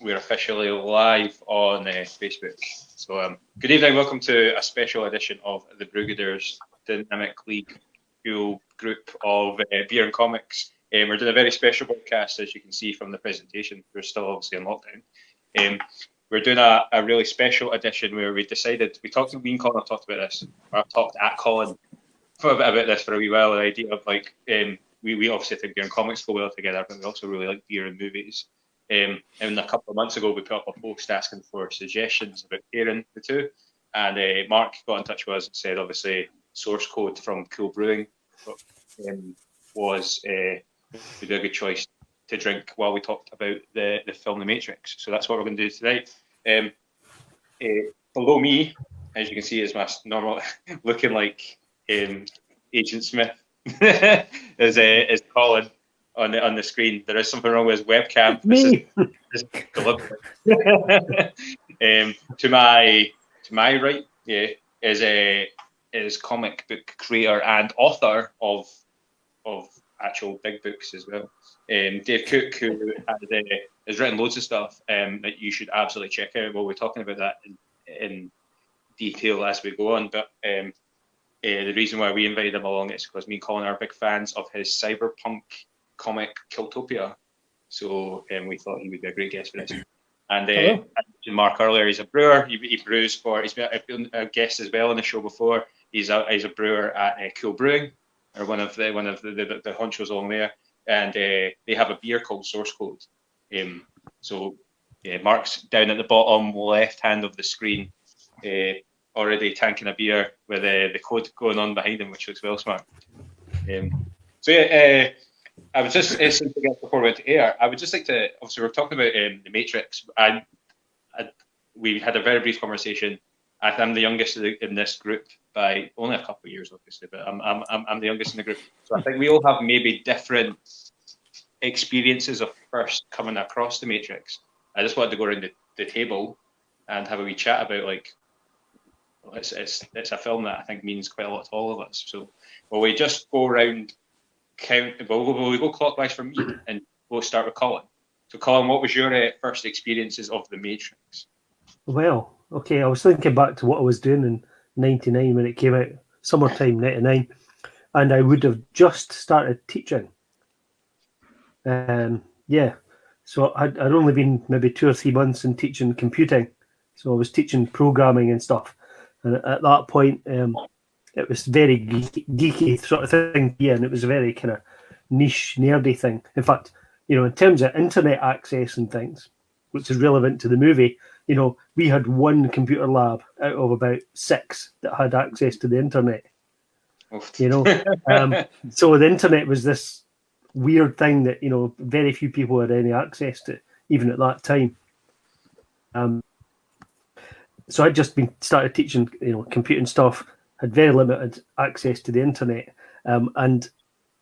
we're officially live on Facebook. So, good evening, welcome to a special edition of the Brewgooders Dynamic League Cool group of beer and comics. We're doing a very special podcast, as you can see from the presentation. We're still obviously in lockdown. We're doing a really special edition where we decided, me and Colin have talked about this. I've talked at Colin for a bit about this for a wee while, the idea of we obviously think beer and comics go well together, but we also really like beer and movies. And a couple of months ago, we put up a post asking for suggestions about pairing the two. And Mark got in touch with us and said, obviously, source code from Coul Brewing would be a good choice to drink while we talked about the film The Matrix. So that's what we're going to do tonight. Below me, as you can see, is my normal looking like Agent Smith is Colin on the screen. There is something wrong with his webcam. Me. This is deliberate. To my right, is comic book creator and author of actual big books as well. Dave Cook, who has written loads of stuff that you should absolutely check out. We'll be talking about that in detail as we go on. But the reason why we invited him along is because me and Colin are big fans of his cyberpunk comic Kiltopia. So we thought he would be a great guest for this. And I mentioned Mark earlier, he's a brewer. He brews he's been a guest as well on the show before. He's a brewer at Coul Brewing, or one of the honchos along there, and they have a beer called Source Code. Mark's down at the bottom left hand of the screen, already tanking a beer with the code going on behind him, which looks well smart. I would just before we went to air, I would just like to, obviously we're talking about The Matrix. We had a very brief conversation. I'm the youngest in this group by only a couple of years, obviously, but I'm the youngest in the group. So I think we all have maybe different experiences of first coming across The Matrix. I just wanted to go around the table and have a wee chat about it's a film that I think means quite a lot to all of us. So will we just go around? Will we go clockwise from me, and we'll start with Colin. So Colin, what was your first experiences of The Matrix? Well, okay, I was thinking back to what I was doing in 99 when it came out, summertime 99, and I would have just started teaching. So I'd only been maybe 2 or 3 months in teaching computing, so I was teaching programming and stuff. And at that point, it was very geeky sort of thing, and it was a very kind of niche, nerdy thing. In fact, in terms of internet access and things, which is relevant to the movie, we had one computer lab out of about 6 that had access to the internet. So the internet was this weird thing that very few people had any access to, even at that time. So I'd just started teaching, computing stuff. Had very limited access to the internet, and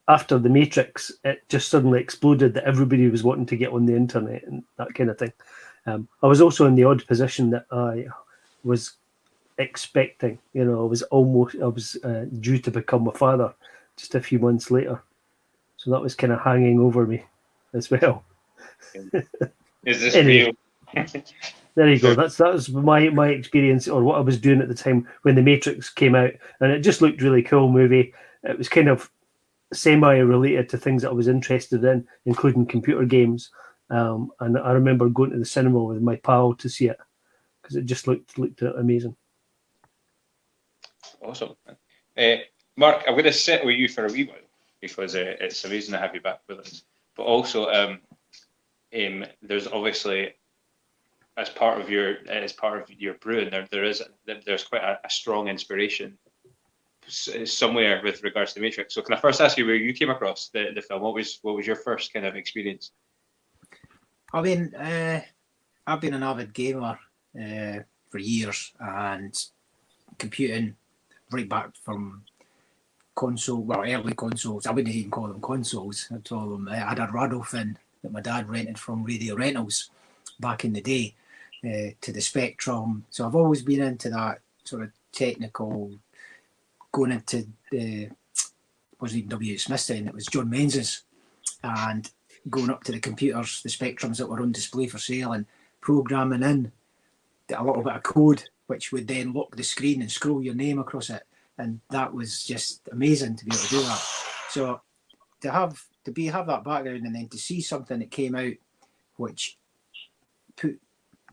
after The Matrix, it just suddenly exploded that everybody was wanting to get on the internet and that kind of thing. I was also in the odd position that I was expecting. I was due to become a father just a few months later, so that was kind of hanging over me as well. Is this real? There you go. That was my experience, or what I was doing at the time when The Matrix came out, and it just looked really cool movie. It was kind of semi-related to things that I was interested in, including computer games. And I remember going to the cinema with my pal to see it because it just looked amazing. Awesome. Mark, I'm going to sit with you for a wee while because it's amazing to have you back with us. But also, there's obviously, as part of your brewing, there's quite a strong inspiration somewhere with regards to The Matrix. So can I first ask you where you came across the film? What was your first kind of experience? I mean, I've been an avid gamer for years, and computing right back from early consoles. I wouldn't even call them consoles. I'd call them. I had a Radolfin that my dad rented from Radio Rentals back in the day, to the Spectrum. So I've always been into that sort of technical, going into wasn't even W.H. Smith's then, it was John Menzies, and going up to the computers, the Spectrums that were on display for sale, and programming in a little bit of code, which would then lock the screen and scroll your name across it. And that was just amazing to be able to do that. So to have that background and then to see something that came out which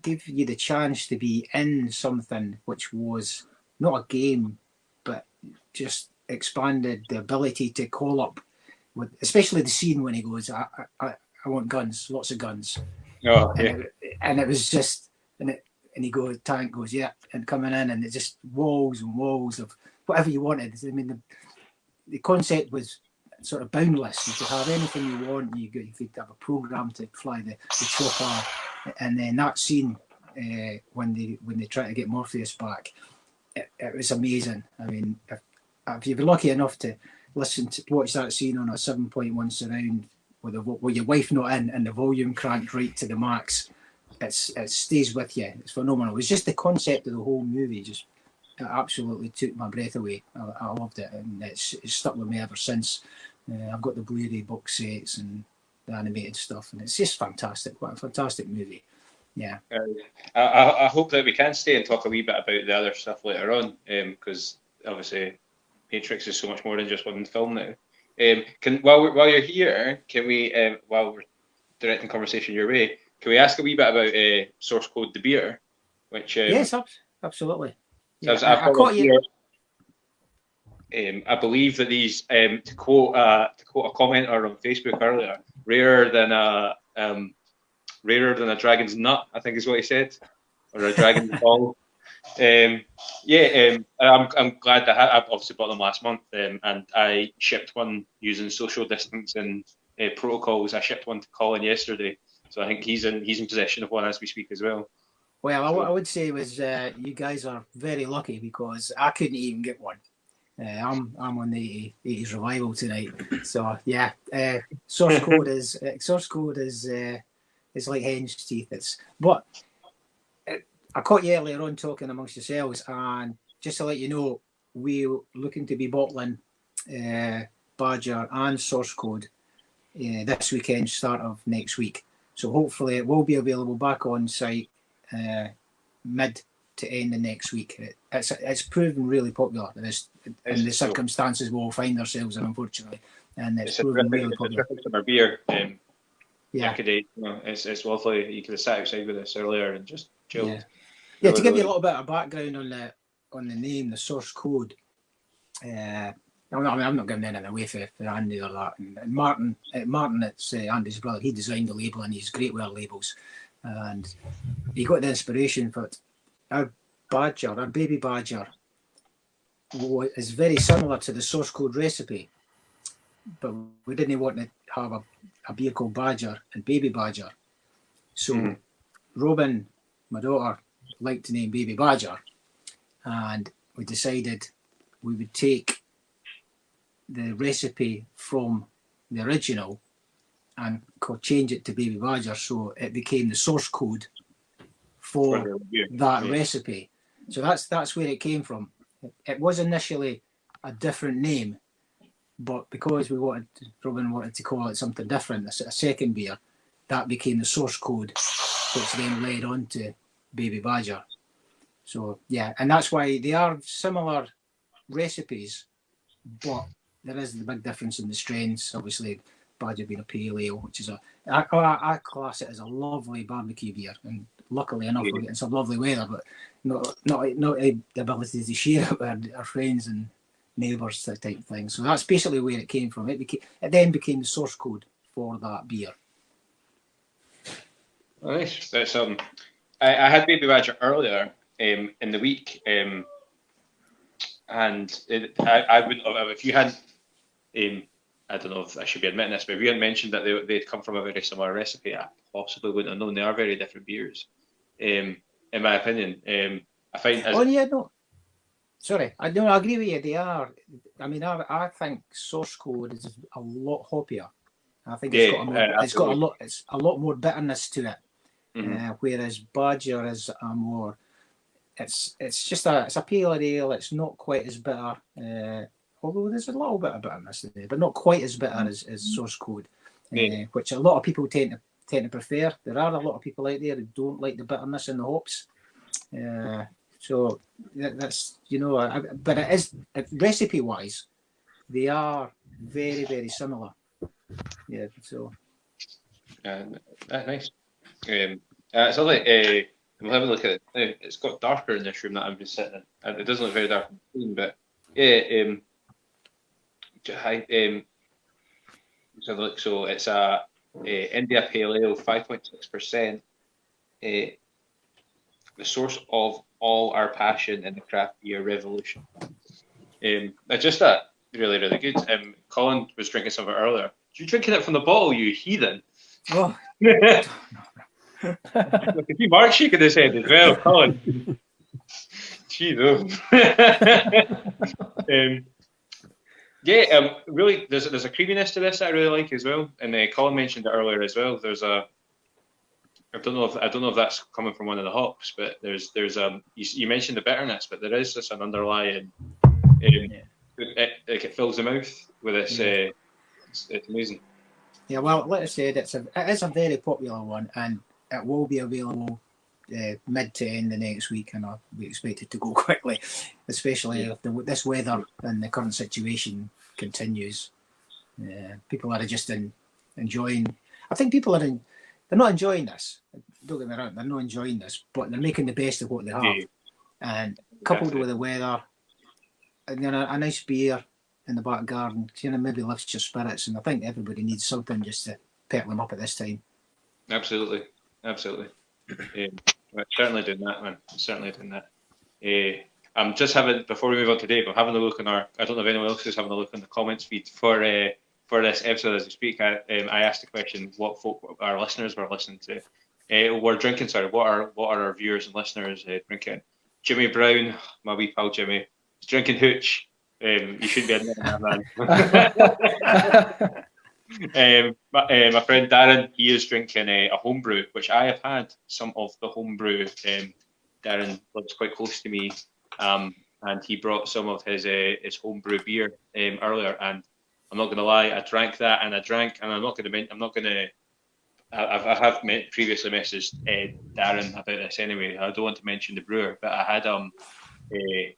gave you the chance to be in something which was not a game, but just expanded the ability to call up, with, especially the scene when he goes, I want guns, lots of guns. Oh, yeah. And it was just, and he goes, Tank goes, yeah, and coming in, and it just walls and walls of whatever you wanted. I mean, the concept was sort of boundless. You could have anything you want. You could have a program to fly the chopper, and then that scene when they try to get Morpheus back, it was amazing. I mean, if you've been lucky enough to watch that scene on a 7.1 surround with your wife not in and the volume cranked right to the max, it stays with you. It's phenomenal. It's just the concept of the whole movie just absolutely took my breath away. I loved it, and it's stuck with me ever since. I've got the Blu-ray box sets and the animated stuff, and it's just fantastic. What a fantastic movie. Yeah. I hope that we can stay and talk a wee bit about the other stuff later on, because obviously Matrix is so much more than just one film now. While you're here, can we, while we're directing conversation your way, can we ask a wee bit about Source Code the beer? Which yes, absolutely. Yeah, I caught you. I believe that these, to quote a commenter on Facebook earlier, rarer than a dragon's nut, I think is what he said, or a dragon's ball. I'm glad that I've obviously bought them last month, and I shipped one using social distancing protocols. I shipped one to Colin yesterday, so I think he's in possession of one as we speak as well. Well, what I would say was you guys are very lucky because I couldn't even get one. I'm on the 80s revival tonight, so yeah. Source code is like hen's teeth. I caught you earlier on talking amongst yourselves, and just to let you know, we're looking to be bottling Badger and Source Code this weekend, start of next week. So hopefully it will be available back on site mid to end of next week. It's proven really popular in the circumstances we'll find ourselves in, unfortunately, and it's proven really popular. It's a summer beer. It's lovely. You could have sat outside with us earlier and just chilled. Yeah, to give you a little bit of background on the name, the Source Code. I'm not giving anything away for Andy or that. And Martin, it's Andy's brother. He designed the label, and he's great with our labels. And he got the inspiration for it. Our baby badger, is very similar to the Source Code recipe, but we didn't want to have a beer called Badger and Baby Badger. So Robin, my daughter, liked the name Baby Badger, and we decided we would take the recipe from the original and change it to Baby Badger, so it became the source code for that recipe. So that's where it came from. It was initially a different name, but because Robin wanted to call it something different, a second beer, that became the source code, which then led on to Baby Badger. So yeah, and that's why they are similar recipes, but there is the big difference in the strains. Obviously, Badger being a pale ale, which is I class it as a lovely barbecue beer, and luckily enough we're getting some lovely weather, but not the ability to share it with our friends and neighbours type thing. So that's basically where it came from. It then became the source code for that beer. Nice. That's I had Baby Badger earlier in the week, and I would, if you hadn't, I don't know if I should be admitting this, but if you hadn't mentioned that they'd come from a very similar recipe, I possibly wouldn't have known. They are very different beers, in my opinion. I find. Sorry, I agree with you. They are. I mean, I think Source Code is a lot hoppier. I think it's got a lot more bitterness to it. Mm-hmm. Whereas Badger is a more, it's a paler ale. It's not quite as bitter, although there's a little bit of bitterness there, but not quite as bitter as Source Code, which a lot of people tend tend to prefer. There are a lot of people out there who don't like the bitterness in the hops. So that's, but it is, recipe-wise, they are very, very similar. Yeah, so. Nice. It's lovely. We'll have a look at it. It's got darker in this room that I'm just sitting in. And it doesn't look very dark and clean, but yeah. Let's have a look. So it's a India Pale Ale, 5.6%. The source of all our passion in the craft beer revolution. It's just that really, really good. Colin was drinking some of it earlier. You're drinking it from the bottle, you heathen. Oh. Look at you, Mark shaking his head as well, Colin. Gee, though. Really, there's a creaminess to this that I really like as well. And Colin mentioned it earlier as well. There's a, I don't know if that's coming from one of the hops, but there's you mentioned the bitterness, but there is just an underlying. It fills the mouth with this. Yeah. It's amazing. Yeah, well, like I said, it is a very popular one, and it will be available mid to end the next week, and we expect it to go quickly, especially if this weather and the current situation continues. People are just enjoying. I think people they're not enjoying this. Don't get me wrong, they're not enjoying this, but they're making the best of what they have. And coupled with the weather, and a nice beer in the back garden, maybe lifts your spirits, and I think everybody needs something just to pep them up at this time. Absolutely. We're certainly doing that, man. Certainly doing that. I'm just having, before we move on to Dave, I'm having a look on I don't know if anyone else is having a look on the comments feed for this episode as we speak. I asked the question what folk our listeners were listening to. We're drinking, what are our viewers and listeners drinking? Jimmy Brown, my wee pal Jimmy, is drinking hooch. You shouldn't be admitting that, man. My friend Darren, he is drinking a homebrew, which I have had some of the homebrew. Darren lives quite close to me, and he brought some of his homebrew beer earlier. And I'm not going to lie, I drank that, and I'm not going to. I have previously messaged Darren about this anyway. I don't want to mention the brewer, but I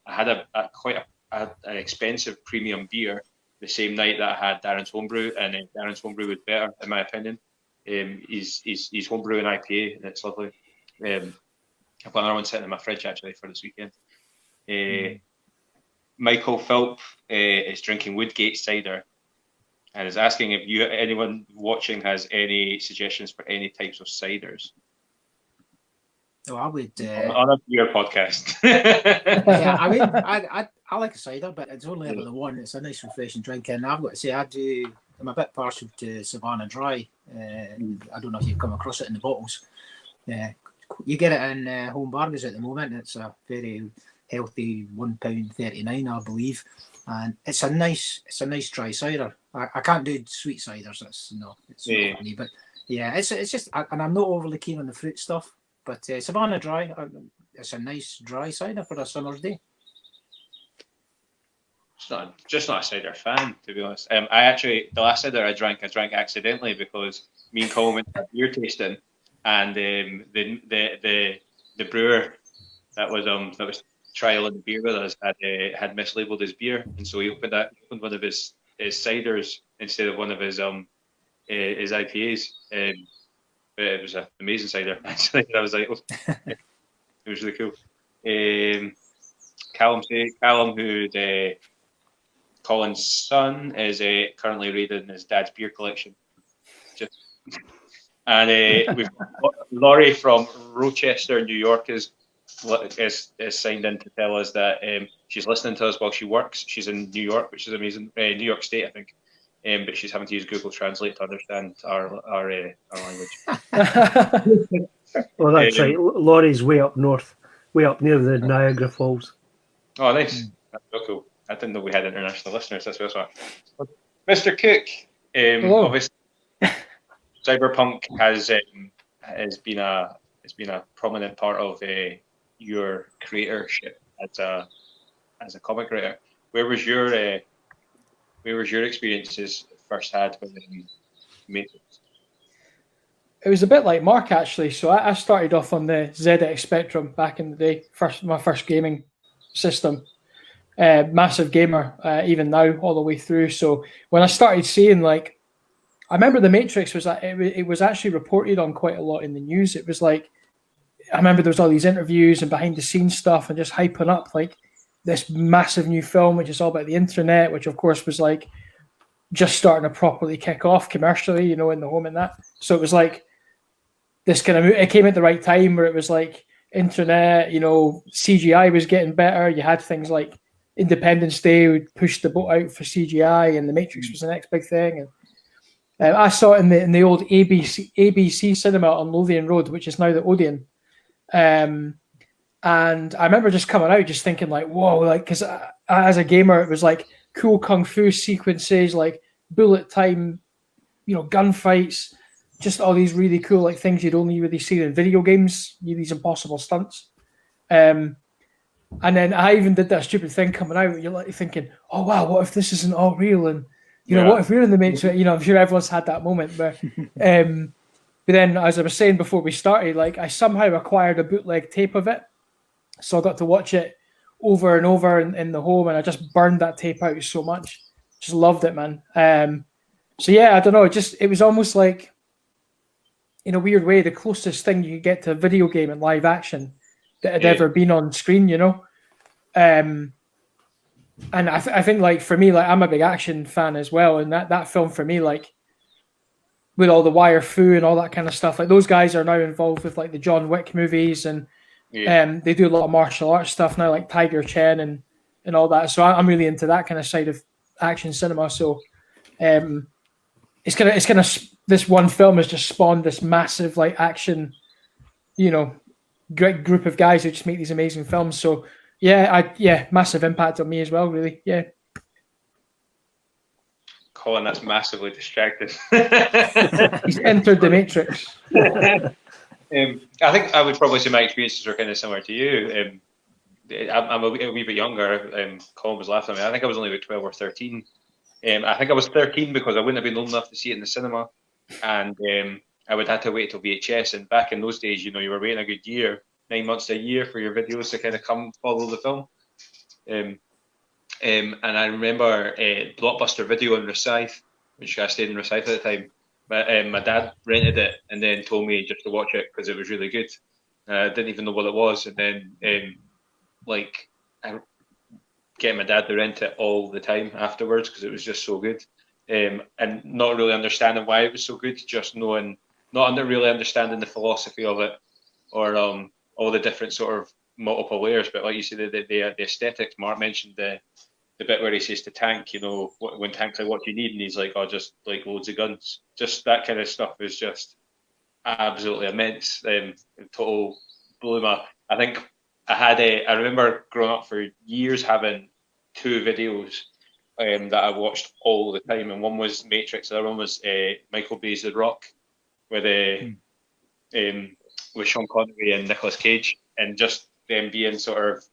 had quite an expensive premium beer the same night that I had Darren's homebrew, and Darren's homebrew was better in my opinion. He's homebrew an IPA, and it's lovely. I've got another one sitting in my fridge actually for this weekend. Michael Philp is drinking Woodgate cider, and is asking if anyone watching has any suggestions for any types of ciders. Oh, I would on a beer podcast. Yeah, I mean, I like a cider, but it's only ever the one. It's a nice, refreshing drink, and I've got to say, I'm a bit partial to Savannah Dry. I don't know if you've come across it in the bottles. You get it in home bargains at the moment. It's a very healthy £1.39, I believe, and it's a nice dry cider. I can't do sweet ciders. It's not for me, but yeah, it's just, and I'm not overly keen on the fruit stuff. But Savannah Dry, it's a nice dry cider for a summer's day. Just not a cider fan, to be honest. The last cider I drank accidentally because me and Colin went to a beer tasting, and the brewer that was trialing the beer with us had mislabeled his beer, and so he opened one of his ciders instead of one of his IPAs. But it was an amazing cider, actually. I was like, it was really cool. Callum, who's Colin's son, is currently raiding his dad's beer collection. And we've got Laurie from Rochester, New York, is signed in to tell us that she's listening to us while she works. She's in New York, which is amazing. New York State, I think. But she's having to use Google Translate to understand our language. Well, that's right. Laurie's way up north, way up near the Niagara Falls. Oh, nice. That's so cool. I didn't know we had international listeners. That's what I saw. Mr. Cook, obviously, cyberpunk has been a prominent part of your creatorship as a comic writer. Where was your experiences first had with Matrix? it was a bit like Mark actually. So I started off on the ZX Spectrum back in the day, my first gaming system. Massive gamer, even now, all the way through. So when I started seeing, like, I remember the Matrix was like, it was actually reported on quite a lot in the news. It was like, I remember there was all these interviews and behind the scenes stuff and just hyping up like this massive new film, which is all about the internet, which of course was like just starting to properly kick off commercially, you know, in the home and that. So it was like this kind of, it came at the right time where it was like internet, you know, CGI was getting better. You had things like Independence Day would push the boat out for CGI, and the Matrix was the next big thing. And I saw it in the old ABC cinema on Lothian Road, which is now the Odeon. And I remember just coming out, just thinking like, whoa, like, because as a gamer, it was like cool kung fu sequences, like bullet time, you know, gunfights, just all these really cool like things you'd only really see in video games, these impossible stunts. And then I even did that stupid thing coming out. You're like thinking, oh wow, what if this isn't all real? And you know, what if we're in the Matrix? You know, I'm sure everyone's had that moment. But then, as I was saying before we started, like I somehow acquired a bootleg tape of it, so I got to watch it over and over in the home, and I just burned that tape out so much. Just loved it, man. So yeah, I don't know. It was almost like, in a weird way, the closest thing you could get to a video game in live action that had ever been on screen, you know. And I think, like, for me, like, I'm a big action fan as well, and that film for me, like, with all the wire fu and all that kind of stuff, like those guys are now involved with like the John Wick movies, and they do a lot of martial arts stuff now, like Tiger Chen and all that. So I'm really into that kind of side of action cinema. So it's gonna this one film has just spawned this massive like action, you know, great group of guys who just make these amazing films. So yeah, massive impact on me as well, really. Yeah. Colin, that's massively distracting. He's entered the Matrix. I think I would probably say my experiences are kind of similar to you. I'm a wee bit younger. Colin was laughing at me. I think I was only about 12 or 13. I think I was 13 because I wouldn't have been old enough to see it in the cinema, and I would have to wait till VHS. And back in those days, you know, you were waiting a good year, 9 months to a year, for your videos to kind of come follow the film. And I remember Blockbuster Video in Rosyth, which I stayed in Rosyth at the time. But my dad rented it and then told me just to watch it because it was really good. I didn't even know what it was, and then I get my dad to rent it all the time afterwards because it was just so good. And not really understanding why it was so good, just knowing, not really understanding the philosophy of it, or all the different sort of multiple layers. But like you said, the aesthetics. Mark mentioned the bit where he says to Tank, you know, when Tank's like, "What do you need?" and he's like, "Oh, just like loads of guns." Just that kind of stuff is just absolutely immense. Total blew my. I think I remember growing up for years having two videos that I watched all the time, and one was Matrix, the other one was Michael Bay's The Rock, with Sean Connery and Nicolas Cage, and just them being sort of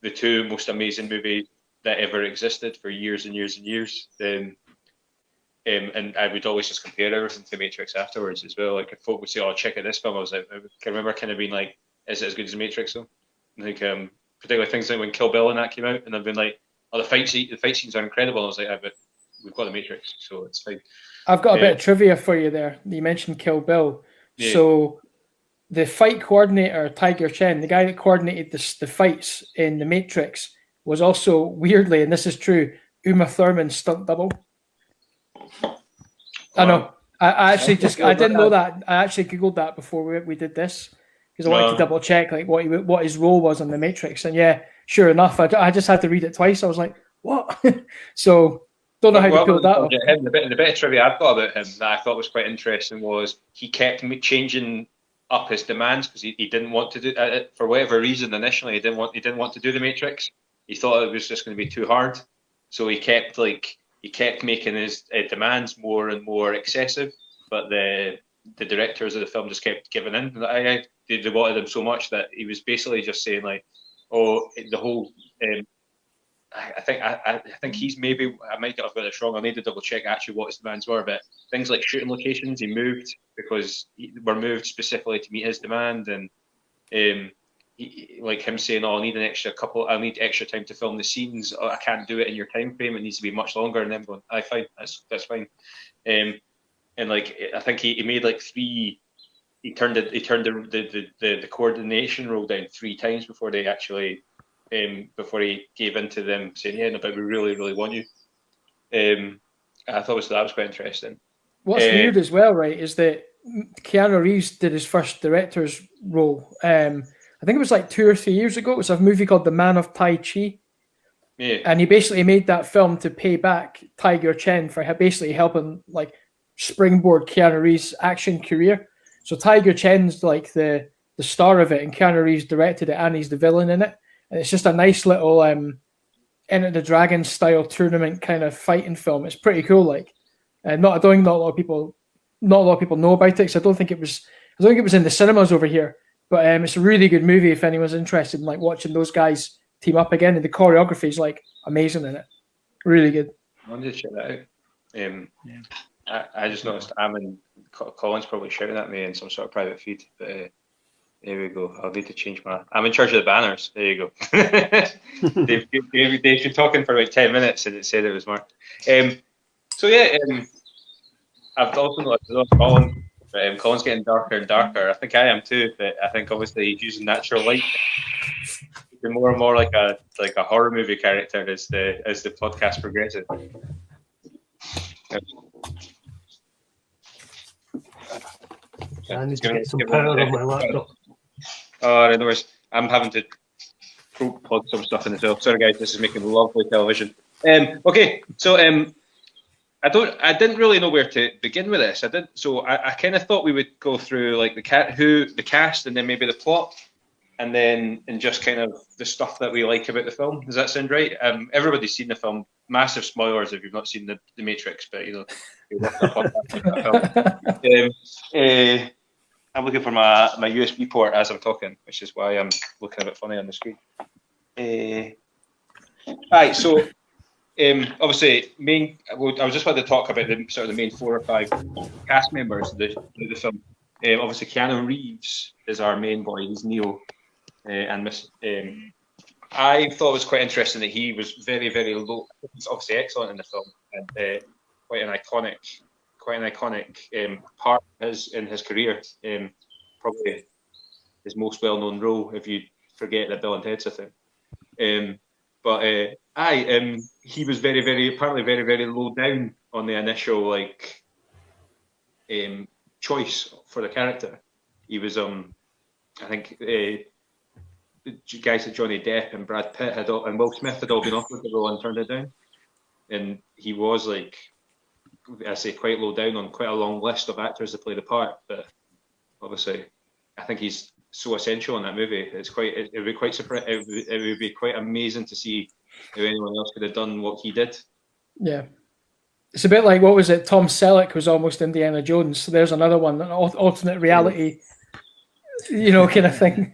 the two most amazing movies that ever existed for years and years and years. And I would always just compare everything to Matrix afterwards as well. Like if folk would say, "Oh, check out this film," I can remember kind of being like, "Is it as good as Matrix though?" Like particularly things like when Kill Bill and that came out, and I've been like, "Oh, the fight scenes are incredible." And I was like, "But we've got the Matrix, so it's fine." I've got a bit of trivia for you there. You mentioned Kill Bill, so the fight coordinator Tiger Chen, the guy that coordinated the fights in the Matrix, was also weirdly, and this is true, Uma Thurman's stunt double. I know. I actually I didn't know that. I actually googled that before we did this because I wanted to double check like what his role was on the Matrix, and yeah, sure enough, I just had to read it twice. I was like, what? So don't know how to pull that off. The bit of trivia I've got about him that I thought was quite interesting was he kept changing up his demands because he didn't want to do for whatever reason. Initially, he didn't want to do the Matrix. He thought it was just going to be too hard, so he kept making his demands more and more excessive. But the directors of the film just kept giving in. They wanted him so much that he was basically just saying like, "Oh, the whole I think he's maybe, I might have got this wrong. I need to double check actually what his demands were, but things like shooting locations he moved because were moved specifically to meet his demand, and like him saying, "Oh, I need extra time to film the scenes. Oh, I can't do it in your time frame. It needs to be much longer." And them going, "Aye, fine, that's fine." And like I think he made like three. He turned the coordination role down 3 times before they actually. Before he gave in to them saying, "Yeah, no, but we really, really want you." I thought that was quite interesting. What's weird as well, right, is that Keanu Reeves did his first director's role. I think it was like 2 or 3 years ago. It was a movie called The Man of Tai Chi. Yeah. And he basically made that film to pay back Tiger Chen for basically helping like springboard Keanu Reeves' action career. So Tiger Chen's like the star of it, and Keanu Reeves directed it, and he's the villain in it. And it's just a nice little Enter the Dragon style tournament kind of fighting film. It's pretty cool. Like, not a lot of people know about it, because I don't think it was in the cinemas over here. But it's a really good movie if anyone's interested in like watching those guys team up again. And the choreography is like amazing in it. Really good. I wanted to check that out. I just noticed Colin's probably shouting at me in some sort of private feed, but. There we go. I'll need to change I'm in charge of the banners. There you go. they've been talking for about 10 minutes and it said it was marked. So yeah, I've also noticed Colin. Colin's getting darker and darker. I think I am too, but I think obviously he's using natural light. He's more and more like a horror movie character as the podcast progresses. I need to get some power on my laptop. Oh, in other words, I'm having to plug some stuff in as well. Sorry, guys, this is making lovely television. Okay, so I didn't really know where to begin with this. I kind of thought we would go through like the cast, and then maybe the plot, and just kind of the stuff that we like about the film. Does that sound right? Everybody's seen the film. Massive spoilers if you've not seen the Matrix, but you know. I'm looking for my USB port as I'm talking, which is why I'm looking a bit funny on the screen. Right, so obviously, I was just about to talk about the main 4 or 5 cast members of the film. Obviously, Keanu Reeves is our main boy. He's Neo, and I thought it was quite interesting that he was very, very low. He's obviously excellent in the film and quite an iconic part in his career. Probably his most well-known role, if you forget that Bill and Ted's a thing. He was apparently very, very low down on the initial choice for the character. He was, I think, the guys like Johnny Depp and Brad Pitt and Will Smith had all been offered the role and turned it down. And he was quite low down on quite a long list of actors to play the part, but obviously, I think he's so essential in that movie. It would be quite amazing to see if anyone else could have done what he did. Yeah, it's a bit like, what was it? Tom Selleck was almost Indiana Jones. So there's another one, an alternate reality, kind of thing.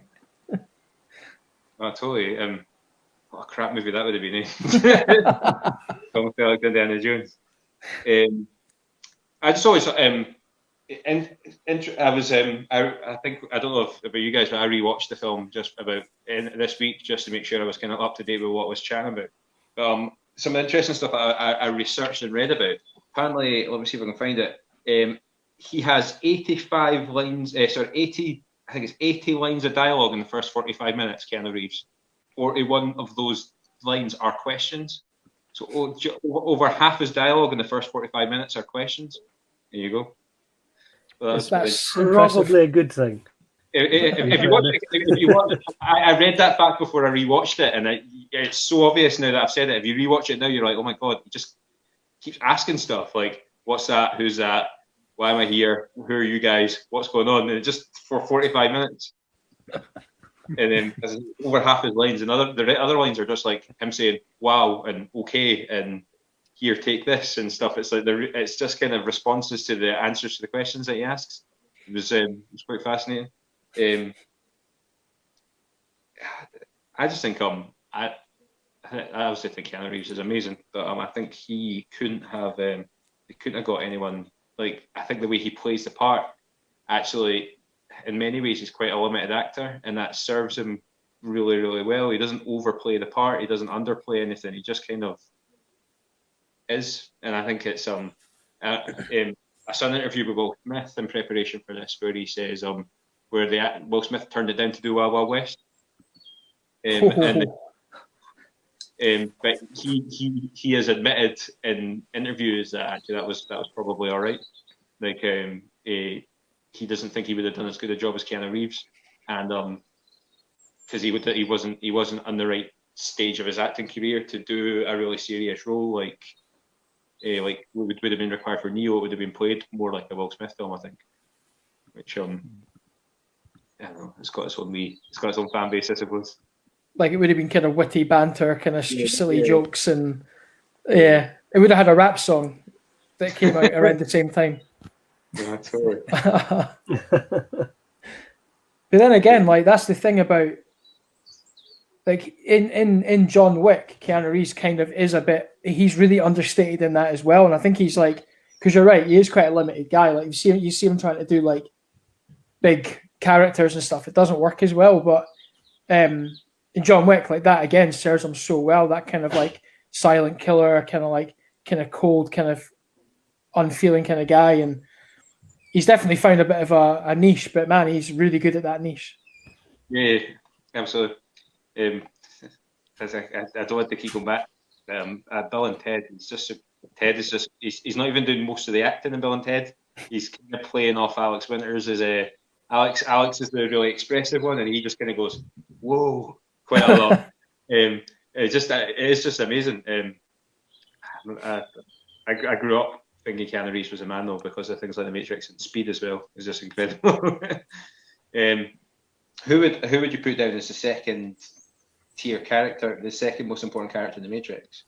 Oh, totally. What a crap movie that would have been. Tom Selleck, Indiana Jones. I just always I think, I don't know about you guys, but I rewatched the film just about this week just to make sure I was kind of up to date with what I was chatting about. But some interesting stuff I researched and read about. Apparently, let me see if I can find it. He has 85 lines. 80. I think it's 80 lines of dialogue in the first 45 minutes. Keanu Reeves. 41 of those lines are questions. So over half his dialogue in the first 45 minutes are questions. There you go. Well, that's probably a good thing. If you watch, I read that fact before I rewatched it, and it's so obvious now that I've said it. If you rewatch it now, you're like, oh my god, he just keeps asking stuff like, what's that? Who's that? Why am I here? Who are you guys? What's going on? And just for 45 minutes. And then over half his lines, and the other lines are just like him saying "wow" and "okay" and "here, take this" and stuff. It's like it's just kind of responses to the answers to the questions that he asks. It was quite fascinating. I just think I I obviously think Keanu Reeves is amazing, but I think he couldn't have got anyone like. I think the way he plays the part, actually, in many ways, he's quite a limited actor, and that serves him really, really well. He doesn't overplay the part. He doesn't underplay anything. He just kind of is, and I think it's I saw an interview with Will Smith in preparation for this where he says where Will Smith turned it down to do Wild Wild West, but he has admitted in interviews that actually that was probably all right. Like he doesn't think he would have done as good a job as Keanu Reeves, and because he wasn't on the right stage of his acting career to do a really serious role like would have been required for Neo. It would have been played more like a Will Smith film, I think. Which I don't know, it's got its own fan base, I suppose. Like it would have been kind of witty banter, kind of silly jokes, and it would have had a rap song that came out around the same time. Yeah, totally. But then again, like that's the thing about like in John Wick, Keanu Reeves kind of is he's really understated in that as well. And I think he's like, because you're right, he is quite a limited guy. Like you see him trying to do like big characters and stuff. It doesn't work as well. But in John Wick, like that again serves him so well. That kind of like silent killer, kind of cold, kind of unfeeling kind of guy. And he's definitely found a bit of a niche, but man, he's really good at that niche. Yeah, absolutely. I don't want to keep going back. Bill and Ted, he's not even doing most of the acting in Bill and Ted. He's kind of playing off Alex Winters as Alex is the really expressive one, and he just kind of goes, whoa, quite a lot. It's just amazing. I grew up thinking Keanu Reeves was a man though, because of things like The Matrix and Speed as well. It's just incredible. Who would you put down as the second tier character, the second most important character in The Matrix?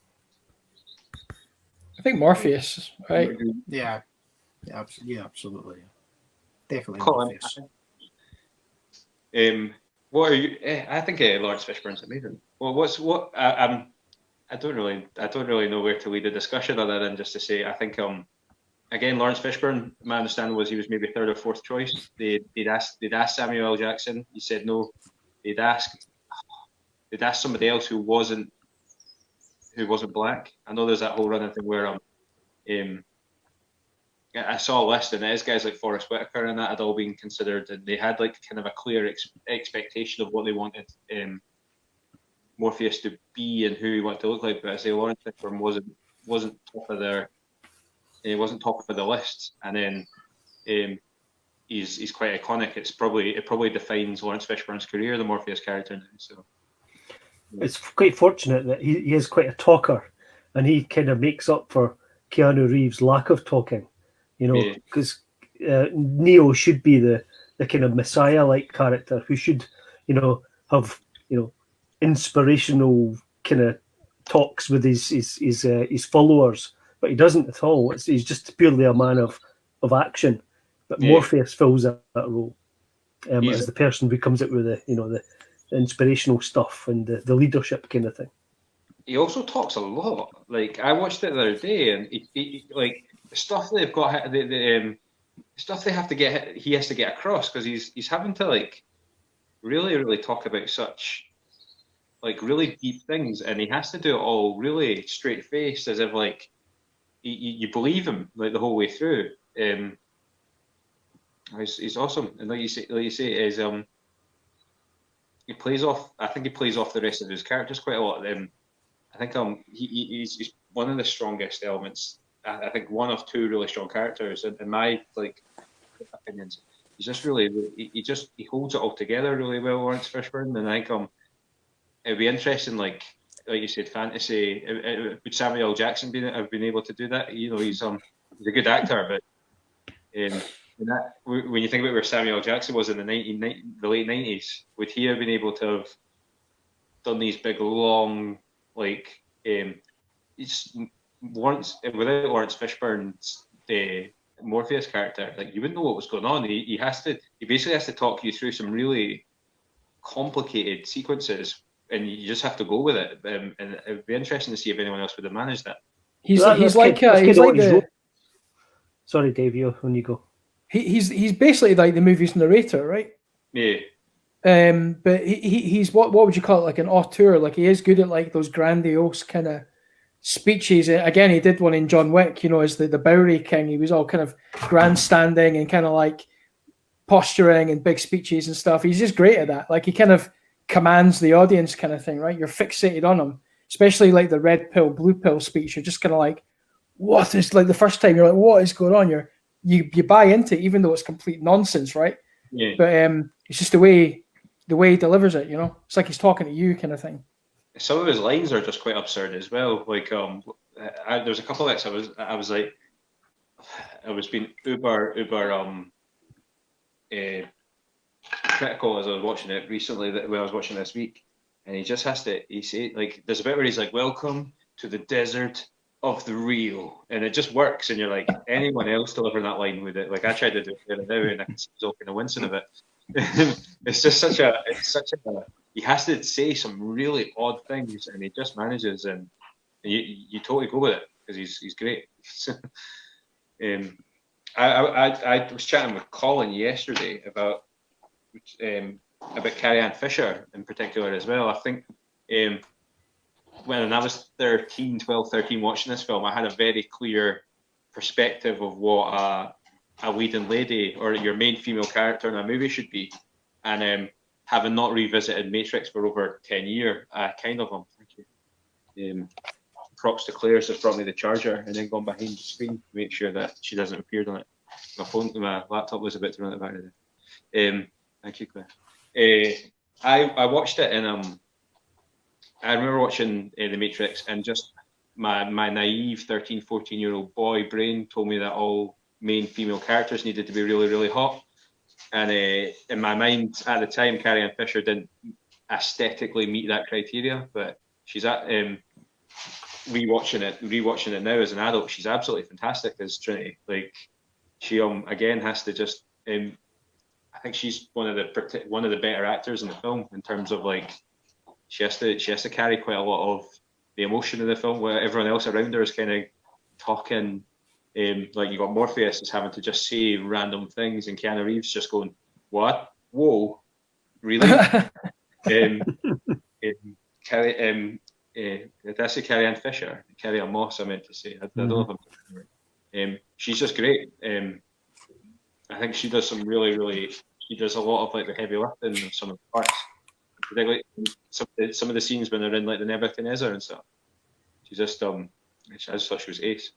I think Morpheus, right? Yeah, absolutely. Definitely Colin, Morpheus. what are you? I think Lawrence Fishburne's amazing. Well, I don't really know where to lead the discussion other than just to say I think again Lawrence Fishburne. My understanding was he was maybe third or fourth choice. They'd asked Samuel L. Jackson. He said no. They'd asked somebody else who wasn't black. I know there's that whole running thing where I saw a list and it is guys like Forrest Whitaker and that had all been considered, and they had like kind of a clear expectation of what they wanted Morpheus to be and who he wanted to look like. But I say Lawrence Fishburne wasn't top of the list, and then he's quite iconic. It probably defines Lawrence Fishburne's career, the Morpheus character now. So it's quite fortunate that he is quite a talker, and he kind of makes up for Keanu Reeves' lack of talking. Because Neo should be the kind of messiah-like character who should, have inspirational kind of talks with his followers, but he doesn't at all. He's just purely a man of action. But Morpheus fills that role as the person who comes up with the inspirational stuff and the leadership kind of thing. He also talks a lot. Like I watched it the other day, and he like the stuff they've got, the stuff they have to get, he has to get across because he's having to like really, really talk about such like really deep things, and he has to do it all really straight faced, as if like you believe him like the whole way through. He's awesome, and like you say, is he plays off. I think he plays off the rest of his characters quite a lot. I think he's one of the strongest elements. I think one of two really strong characters in my like opinions. He's just really he holds it all together really well, Lawrence Fishburne, and I think it'd be interesting, like you said, fantasy. Would Samuel L. Jackson have been able to do that? He's a good actor, but when you think about where Samuel L. Jackson was in the late 90s, would he have been able to have done these big long without Lawrence Fishburne's Morpheus character, like you wouldn't know what was going on. He basically has to talk you through some really complicated sequences and you just have to go with it. And it would be interesting to see if anyone else would have managed that. He's That's like kind he's of like what he's the wrote. Sorry, Dave, when you go. he's basically like the movie's narrator, right? Yeah. But he's what would you call it, like an auteur? Like he is good at like those grandiose kind of speeches. Again, he did one in John Wick, as the Bowery King. He was all kind of grandstanding and kind of like posturing and big speeches and stuff. He's just great at that. Like he kind of commands the audience kind of thing, right? You're fixated on him, especially like the red pill, blue pill speech. You're just kind of like, what is, like the first time you're like, what is going on? You buy into it, even though it's complete nonsense, right? Yeah. But it's just the way he delivers it. It's like he's talking to you, kind of thing. Some of his lines are just quite absurd as well. Like there's a couple of bits I was like, I was being uber critical as I was watching it recently. When I was watching this week, and he just has to. He say like, there's a bit where he's like, "Welcome to the desert of the real," and it just works. And you're like, anyone else delivering that line with it? Like I tried to do it the other day, and I can see myself kind of wincing a bit. It's just such a. He has to say some really odd things, and he just manages, and you totally go with it because he's great. I was chatting with Colin yesterday about Carrie-Anne Fisher in particular as well. I think when I was 13 watching this film, I had a very clear perspective of what a leading lady or your main female character in a movie should be, and having not revisited Matrix for over 10 years, I kind of thank you. Props to Claire's just brought me the charger and then gone behind the screen to make sure that she doesn't appear on it. My laptop was about to run at the back of it. Thank you, Claire. I watched it, and I remember watching The Matrix, and just my naive 13, 14-year-old boy brain told me that all main female characters needed to be really, really hot. And in my mind at the time, Carrie-Anne Fisher didn't aesthetically meet that criteria, but she's at rewatching it now as an adult, she's absolutely fantastic as Trinity. Like she again has to just I think she's one of the better actors in the film in terms of like she has to carry quite a lot of the emotion of the film, where everyone else around her is kind of talking. Like you got Morpheus is having to just say random things, and Keanu Reeves just going, "What? Whoa, really?" Did I say Carrie-Anne Fisher? Carrie-Anne Moss, I meant to say. I don't know if I'm saying it right. She's just great. I think she does some she does a lot of like the heavy lifting of some of the parts. Particularly some of the scenes when they're in like the Nebuchadnezzar and stuff. She just I just thought she was ace.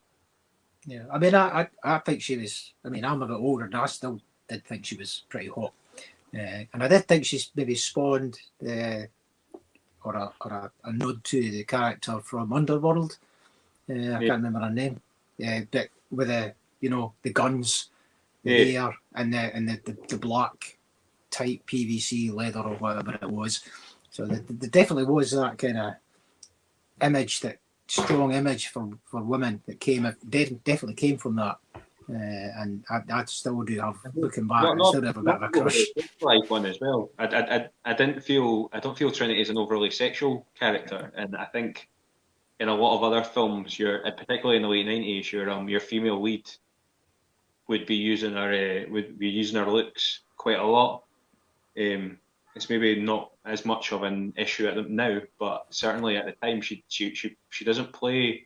Yeah, I mean, I think she was. I mean, I'm a bit older, and I still did think she was pretty hot, and I did think she's maybe spawned or a nod to the character from Underworld. I can't remember her name. But with the guns, the hair, and the black tight PVC leather or whatever it was. So there definitely was that kind of image, that strong image for women that definitely came from that. And I still do have, looking back, I still have a bit of a crush. Like one as well. I don't feel Trinity is an overly sexual character, and I think in a lot of other films, particularly in the late 90s, your female lead would be using her looks quite a lot. It's maybe not as much of an issue at them now, but certainly at the time she doesn't play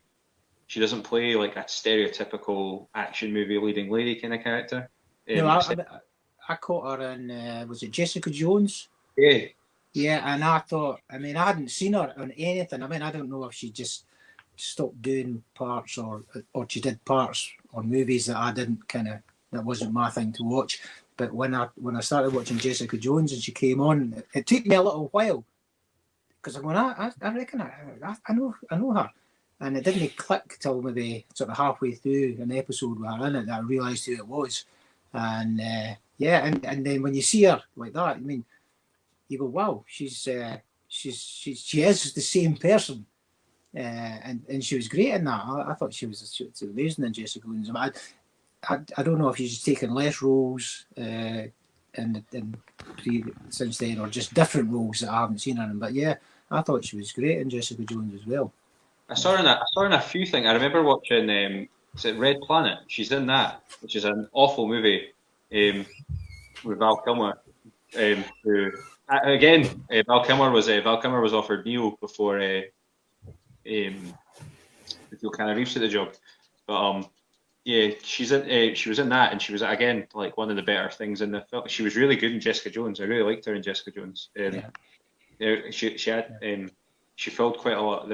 like a stereotypical action movie leading lady kind of character. No, I caught her in was it Jessica Jones? Yeah. Yeah, and I thought, I mean, I hadn't seen her on anything. I mean, I don't know if she just stopped doing parts or she did parts on movies that wasn't my thing to watch. But when I started watching Jessica Jones and she came on, it took me a little while because I reckon I know her, and it didn't click till maybe sort of halfway through an episode with her in it that I realised who it was, and and then when you see her like that, I mean, you go, wow, she is the same person, and she was great in that. I thought she was amazing in Jessica Jones. I don't know if she's taken less roles since then, or just different roles that I haven't seen her in. But yeah, I thought she was great in Jessica Jones as well. I saw her in a few things. I remember watching is it Red Planet? She's in that, which is an awful movie with Val Kilmer. Who again, Val Kilmer was offered Neo before Keanu Reeves did the job. But yeah, she was in that, and she was again like one of the better things in the film. She was really good in Jessica Jones. I really liked her in Jessica Jones. She filled quite a lot.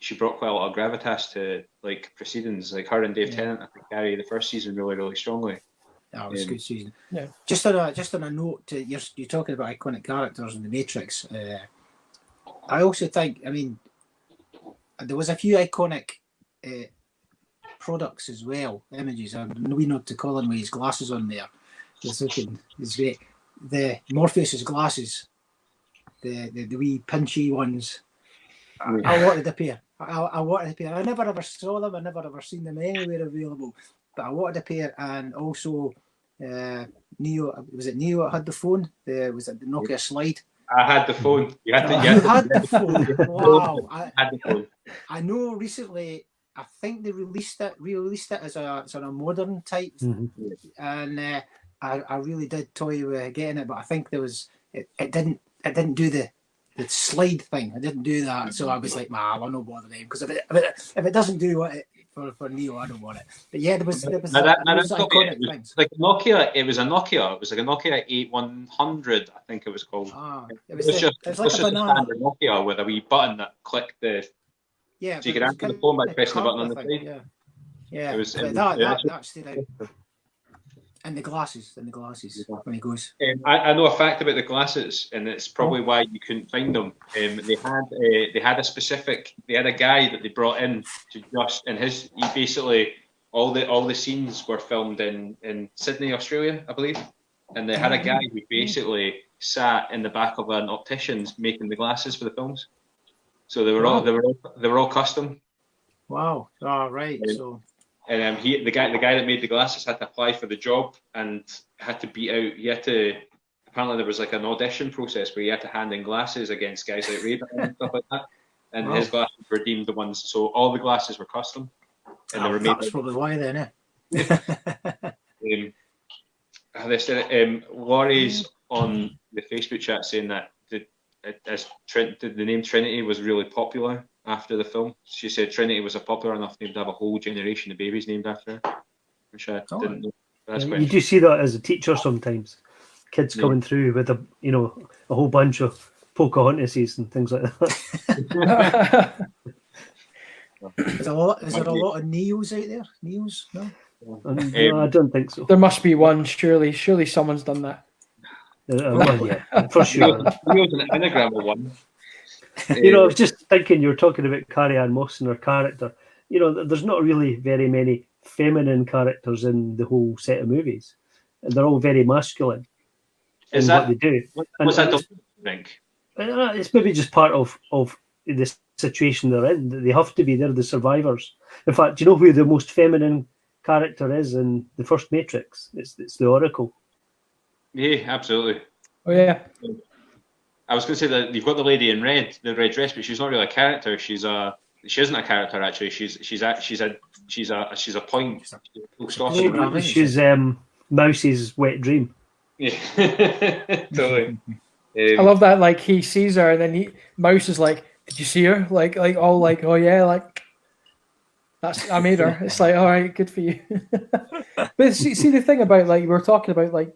She brought quite a lot of gravitas to like proceedings. Like her and Dave Tennant, I think, carry the first season really, really strongly. That was a good season. Yeah. Just on a note, you're talking about iconic characters in the Matrix. I also think, I mean, there was a few iconic products as well, images. We know to Colin with his glasses on there. It's great. The Morpheus's glasses, the wee pinchy ones. I wanted a pair. I wanted a pair. I never ever saw them. I never ever seen them anywhere available. But I wanted a pair, and also Neo. Was it Neo that had the phone? Was it the Nokia Slide? I had the phone. You had the phone. Wow. I had the phone. I know recently. I think they released it as a modern type, and I really did toy with getting it. But I think there was it didn't do the slide thing. I didn't do that, so I was like, I'll not bother them, because if it doesn't do what it for Neo, I don't want it. But yeah, there was iconic things. Like Nokia, it was a Nokia. It was like a Nokia 8100, I think it was called. It was just a standard Nokia with a wee button that clicked the. Yeah, so you could answer the phone by pressing the button on the side. Yeah. It was, that stood out. And the glasses when he goes. I know a fact about the glasses, and it's probably why you couldn't find them. They had a guy that they brought in to just, and he basically all the scenes were filmed in Sydney, Australia, I believe, and they had a guy who basically sat in the back of an optician's making the glasses for the films. So they were all custom. Wow! Oh, right. And the guy that made the glasses had to apply for the job and had to beat out. Apparently there was like an audition process where he had to hand in glasses against guys like Ray-Ban and stuff like that. And his glasses were deemed the ones. So all the glasses were custom. And they were made. That's probably why then, They said Laurie's on the Facebook chat saying that the name Trinity was really popular after the film. She said Trinity was a popular enough name to have a whole generation of babies named after her, which I didn't know. That's you do see that as a teacher sometimes. Kids coming through with a whole bunch of Pocahontases and things like that. Is there a lot of Neos out there? Neos? No? No, I don't think so. There must be one, surely. Surely someone's done that. Yeah, for sure. Neo's an anagram of one. I was just thinking, you were talking about Carrie-Anne Moss and her character. There's not really very many feminine characters in the whole set of movies. They're all very masculine in what they do. What's that, do you think? It's maybe just part of the situation they're in. They have to be. They're the survivors. In fact, do you know who the most feminine character is in the first Matrix? It's the Oracle. Yeah, absolutely. Oh yeah. I was going to say that you've got the lady in red, the red dress, but she's not really a character. She isn't a character actually. She's a point. She's Mouse's wet dream. Yeah, totally. I love that. Like he sees her, and then Mouse is like, "Did you see her?" Like all like, "Oh yeah," like I made her. It's like, all right, good for you. But see the thing about like we were talking about like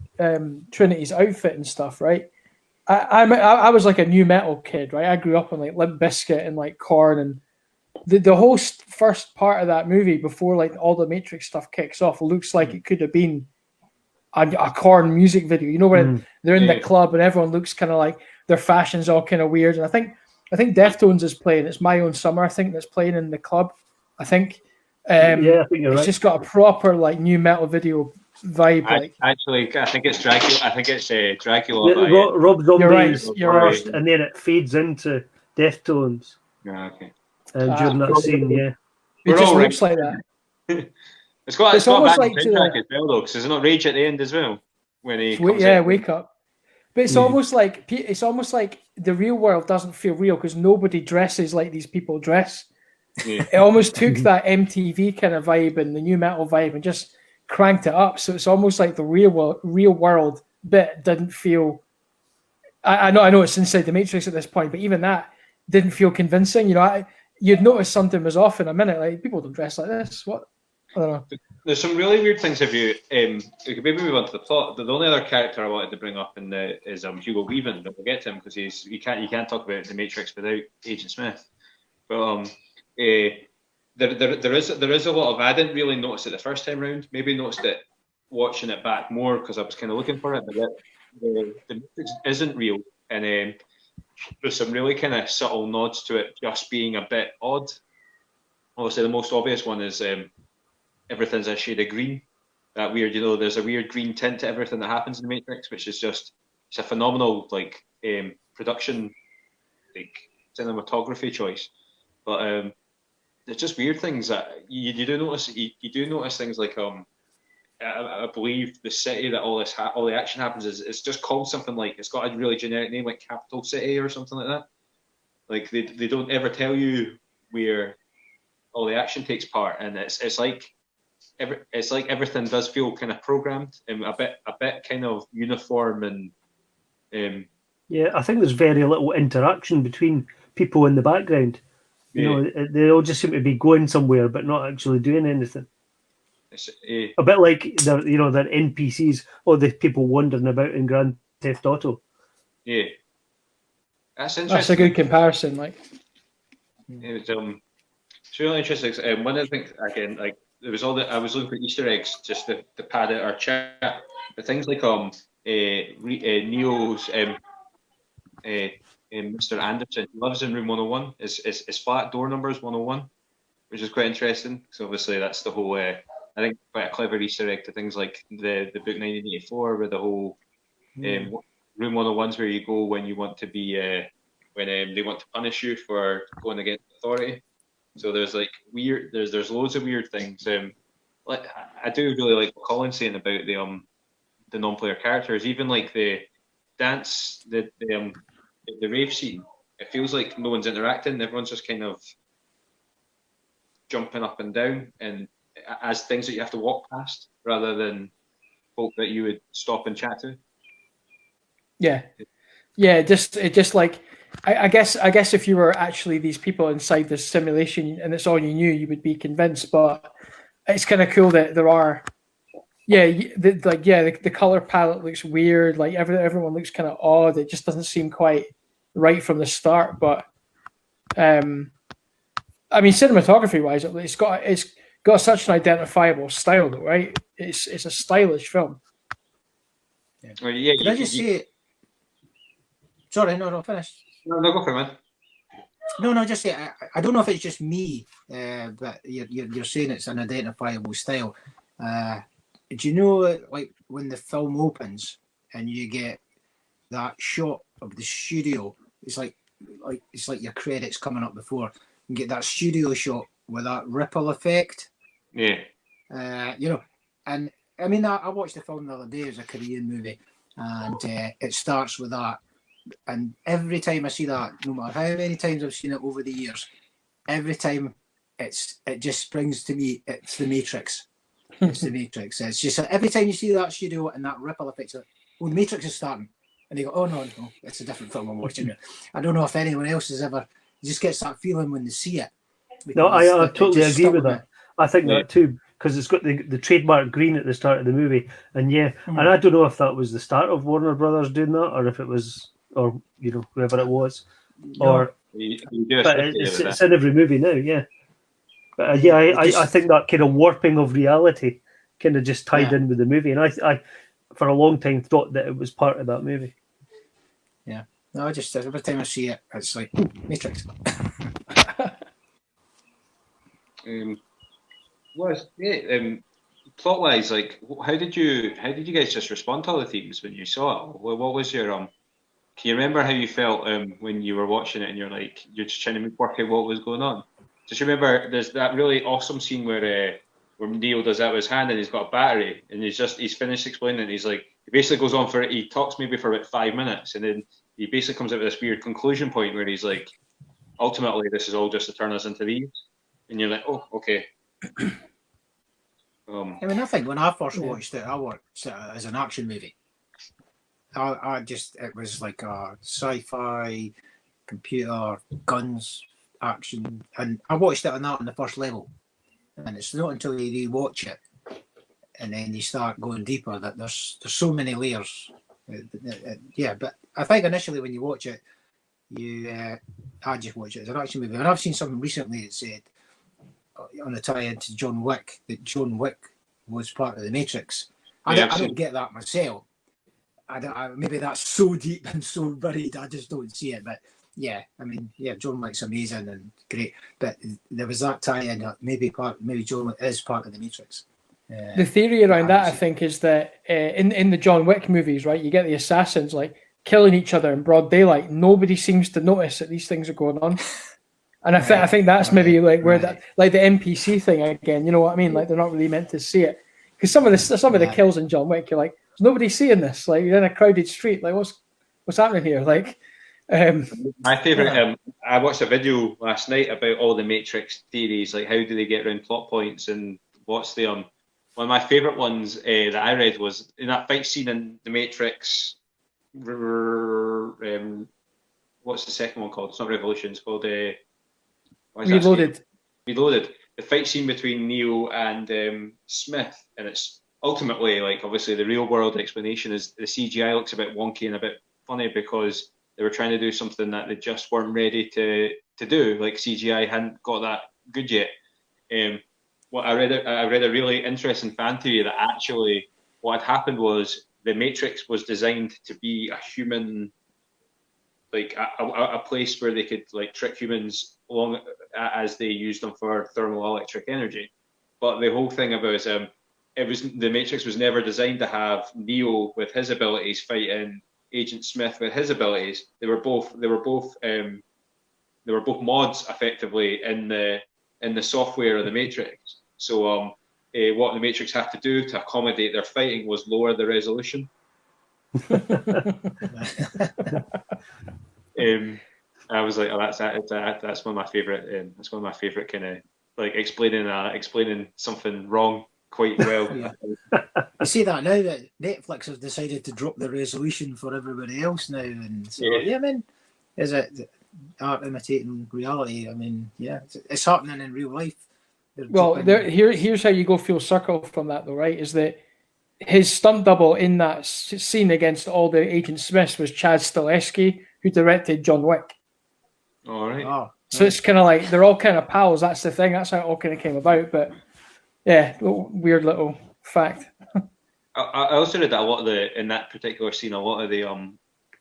Trinity's outfit and stuff, right? I was like a new metal kid, right? I grew up on like Limp Bizkit and like Korn, and the whole first part of that movie before like all the Matrix stuff kicks off looks like it could have been a Korn music video. You know, when they're in the club and everyone looks kind of like their fashion's all kind of weird. And I think Deftones is playing. It's My Own Summer, I think, that's playing in the club. I think. I think you're right. It's just got a proper like new metal video vibe. I think it's Dracula. I think it's Dracula. Rob Zombie's you're right. first, and then it fades into Deftones. Okay. During that scene, it just looks like that. It's got almost a like soundtrack as well, though, because there's not Rage at the end as well when he comes Wake Up. But it's almost like the real world doesn't feel real because nobody dresses like these people dress. Yeah. It almost took that MTV kind of vibe and the new metal vibe and just cranked it up. So it's almost like the real world bit didn't feel. I know it's inside the Matrix at this point, but even that didn't feel convincing. You know, you'd notice something was off in a minute. Like, people don't dress like this. What? I don't know. There's some really weird things. If you could maybe move on to the plot. The only other character I wanted to bring up is Hugo Weaving, but we'll get to him because you can't talk about the Matrix without Agent Smith. But there is a lot of, I didn't really notice it the first time round. Maybe noticed it watching it back more because I was kind of looking for it. But the Matrix isn't real, and there's some really kind of subtle nods to it just being a bit odd. Obviously, the most obvious one is everything's a shade of green. That weird, there's a weird green tint to everything that happens in the Matrix, which is just, it's a phenomenal production, cinematography choice. But it's just weird things that you do notice. You do notice things like I believe the city that all the action happens is, it's just called something like, it's got a really generic name like Capital City or something like that. Like they don't ever tell you where all the action takes part, and it's like everything does feel kind of programmed and a bit kind of uniform and yeah, I think there's very little interaction between people in the background. They all just seem to be going somewhere but not actually doing anything. A bit like they're NPCs or the people wandering about in Grand Theft Auto. Yeah, that's interesting. That's a good comparison. Like, it's really interesting. One of the things again, like there was I was looking for Easter eggs just to pad out our chat, but things like Neo's Mr. Anderson lives in room 101. His flat door number is 101, which is quite interesting. So obviously that's the whole. I think quite a clever Easter egg to things like the book 1984, where the whole room 101 is where you go when you want to be when they want to punish you for going against authority. So there's like there's loads of weird things. Like I do really like what Colin's saying about the non-player characters, even like the dance, the rave scene. It feels like no one's interacting. Everyone's just kind of jumping up and down, and as things that you have to walk past rather than folk that you would stop and chat to. Yeah. Just like I guess if you were actually these people inside this simulation and it's all you knew, you would be convinced. But it's kind of cool that there are. The color palette looks weird. Like everyone looks kind of odd. It just doesn't seem quite right from the start. But I mean, cinematography wise, it's got such an identifiable style, though, right? It's a stylish film. Yeah. Well, yeah. Can I just say? Sorry, no, finish. No, go for it, man. No, just say. I don't know if it's just me, but you're saying it's an identifiable style. Do you know, like when the film opens and you get that shot of the studio? It's like your credits coming up before. You get that studio shot with that ripple effect. Yeah. And I mean, I watched the film the other day. It was a Korean movie, and it starts with that. And every time I see that, no matter how many times I've seen it over the years, every time it just springs to me. It's the Matrix. It's the Matrix. It's just every time you see that studio and that ripple effect, the Matrix is starting, and you go, oh no, it's a different film I'm watching. I don't know if anyone else has ever. Just gets that feeling when they see it. No, I totally agree with that. I think that too, because it's got the trademark green at the start of the movie, and and I don't know if that was the start of Warner Brothers doing that, or if it was, or whoever it was, or but it's in every movie now, yeah. But I think that kind of warping of reality kind of just tied in with the movie, and I for a long time thought that it was part of that movie. Yeah. No, I just every time I see it, it's like Matrix. Plot wise, like how did you guys just respond to all the themes when you saw it? What was your can you remember how you felt when you were watching it and you're just trying to work out what was going on? Just remember there's that really awesome scene where Neo does that with his hand and he's got a battery and he's finished explaining it and he's like he basically goes on he talks maybe for about 5 minutes, and then he basically comes up with this weird conclusion point where he's like, ultimately, this is all just to turn us into thieves. And you're like, oh, okay. I mean, I think when I first watched it, I watched it as an action movie. It was like a sci-fi, computer, guns, action, and I watched it on the first level. And it's not until you rewatch it and then you start going deeper that there's so many layers. Yeah, but I think initially when you watch it, I just watch it as an action movie. And I've seen something recently that said on the tie into John Wick that John Wick was part of the Matrix. I don't get that myself. Maybe that's so deep and so buried, I just don't see it. But yeah, I mean, yeah, John Wick's amazing and great. But there was that tie-in that maybe John Wick is part of the Matrix. The theory around that, I think, is that in the John Wick movies, right, you get the assassins like killing each other in broad daylight. Nobody seems to notice that these things are going on. And I think that's maybe like where that, like the NPC thing again. You know what I mean? Like they're not really meant to see it because some of the kills in John Wick, you're like, there's nobody seeing this. Like you're in a crowded street. Like what's happening here? Like my favorite. I watched a video last night about all the Matrix theories. Like how do they get around plot points and what's the one of my favorite ones that I read was in that fight scene in the Matrix. What's the second one called? It's not Revolution. It's called Reloaded. Reloaded. The fight scene between Neo and Smith, and it's ultimately like obviously the real world explanation is the CGI looks a bit wonky and a bit funny because they were trying to do something that they just weren't ready to do. Like CGI hadn't got that good yet. I read a really interesting fan theory that actually what had happened was the Matrix was designed to be a human, like a place where they could like trick humans along as they used them for thermoelectric energy. But the whole thing about the Matrix was never designed to have Neo with his abilities fighting Agent Smith with his abilities. They were both mods effectively in the software of the Matrix. So what the Matrix had to do to accommodate their fighting was lower the resolution. I was like, oh, that's one of my favorite. That's one of my favorite kind of like explaining something wrong quite well. Yeah. You see that now that Netflix has decided to drop the resolution for everybody else now, and so I mean, is it art imitating reality? I mean, yeah, it's happening in real life. Here's how you go full circle from that, though, right? Is that his stunt double in that scene against all the Agent Smiths was Chad Stileski, who directed John Wick. All right. Oh, so it's kind of like they're all kind of pals. That's the thing. That's how it all kind of came about. But yeah, weird little fact. I also read that a lot in that particular scene, a lot of the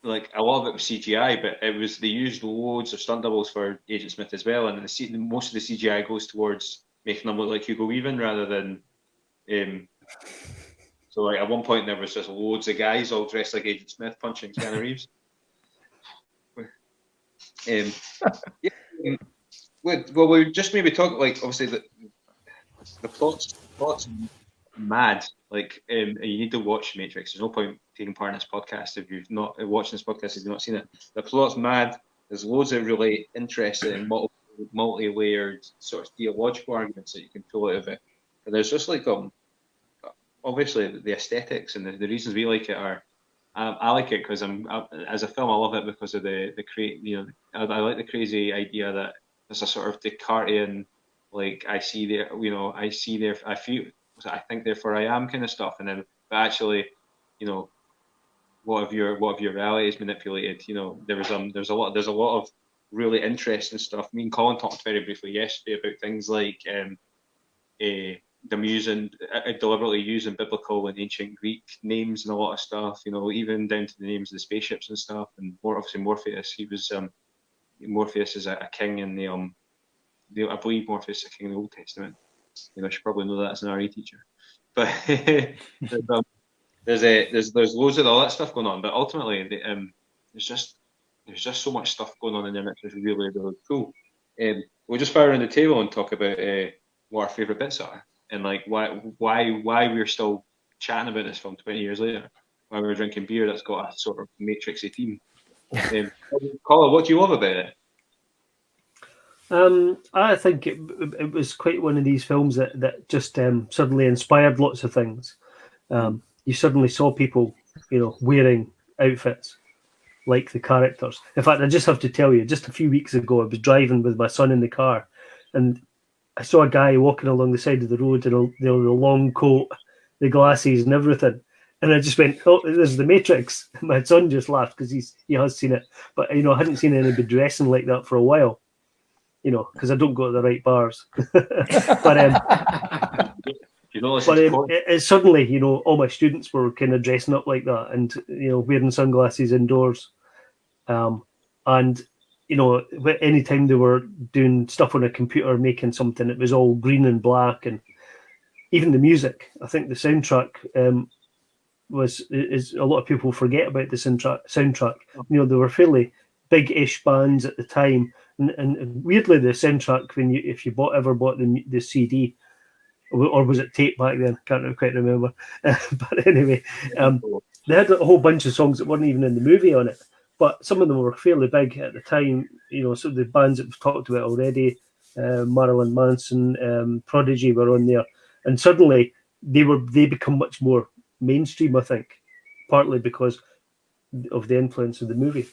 like a lot of it was CGI, but they used loads of stunt doubles for Agent Smith as well, and most of the CGI goes towards making them look like Hugo Weaving rather than. So like at one point there was just loads of guys all dressed like Agent Smith punching Keanu Reeves. Well, we just maybe talk like obviously the plot's mad. Like you need to watch Matrix. There's no point taking part in this podcast if you've not watching this podcast if you've not seen it. The plot's mad. There's loads of really interesting multi-layered sort of theological arguments that you can pull out of it. And there's just like obviously the aesthetics and the reasons we like it are. I like it because as a film I love it because of the I like the crazy idea that there's a sort of Descartesian like I think therefore I am kind of stuff, and then but actually what if your reality is manipulated? There's a lot of really interesting stuff. Me and Colin talked very briefly yesterday about things like them deliberately using biblical and ancient Greek names and a lot of stuff, even down to the names of the spaceships and stuff. And obviously Morpheus, he was Morpheus is a king in I believe Morpheus is a king in the Old Testament. I should probably know that as an RE teacher. But there's loads of all that stuff going on. But ultimately, there's just so much stuff going on in there that's really, really cool. We'll just fire around the table and talk about what our favourite bits are and like why we're still chatting about this film 20 years later. while we were drinking beer that's got a sort of Matrixy theme. Colin, what do you love about it? I think it was quite one of these films that just suddenly inspired lots of things. You suddenly saw people, wearing outfits like the characters. In fact, I just have to tell you, just a few weeks ago, I was driving with my son in the car, and I saw a guy walking along the side of the road in the long coat, the glasses, and everything. And I just went, "Oh, this is the Matrix." My son just laughed because he has seen it, but I hadn't seen anybody dressing like that for a while. Because I don't go to the right bars. But it suddenly, all my students were kind of dressing up like that, and wearing sunglasses indoors. And anytime they were doing stuff on a computer, making something, it was all green and black, and even the music. I think the soundtrack is a lot of people forget about the soundtrack. They were fairly big-ish bands at the time, and weirdly, the soundtrack if you ever bought the CD, or was it tape back then? Can't quite remember. But anyway, they had a whole bunch of songs that weren't even in the movie on it. But some of them were fairly big at the time, so the bands that we've talked about already, Marilyn Manson, Prodigy were on there. And suddenly they become much more mainstream, I think, partly because of the influence of the movie.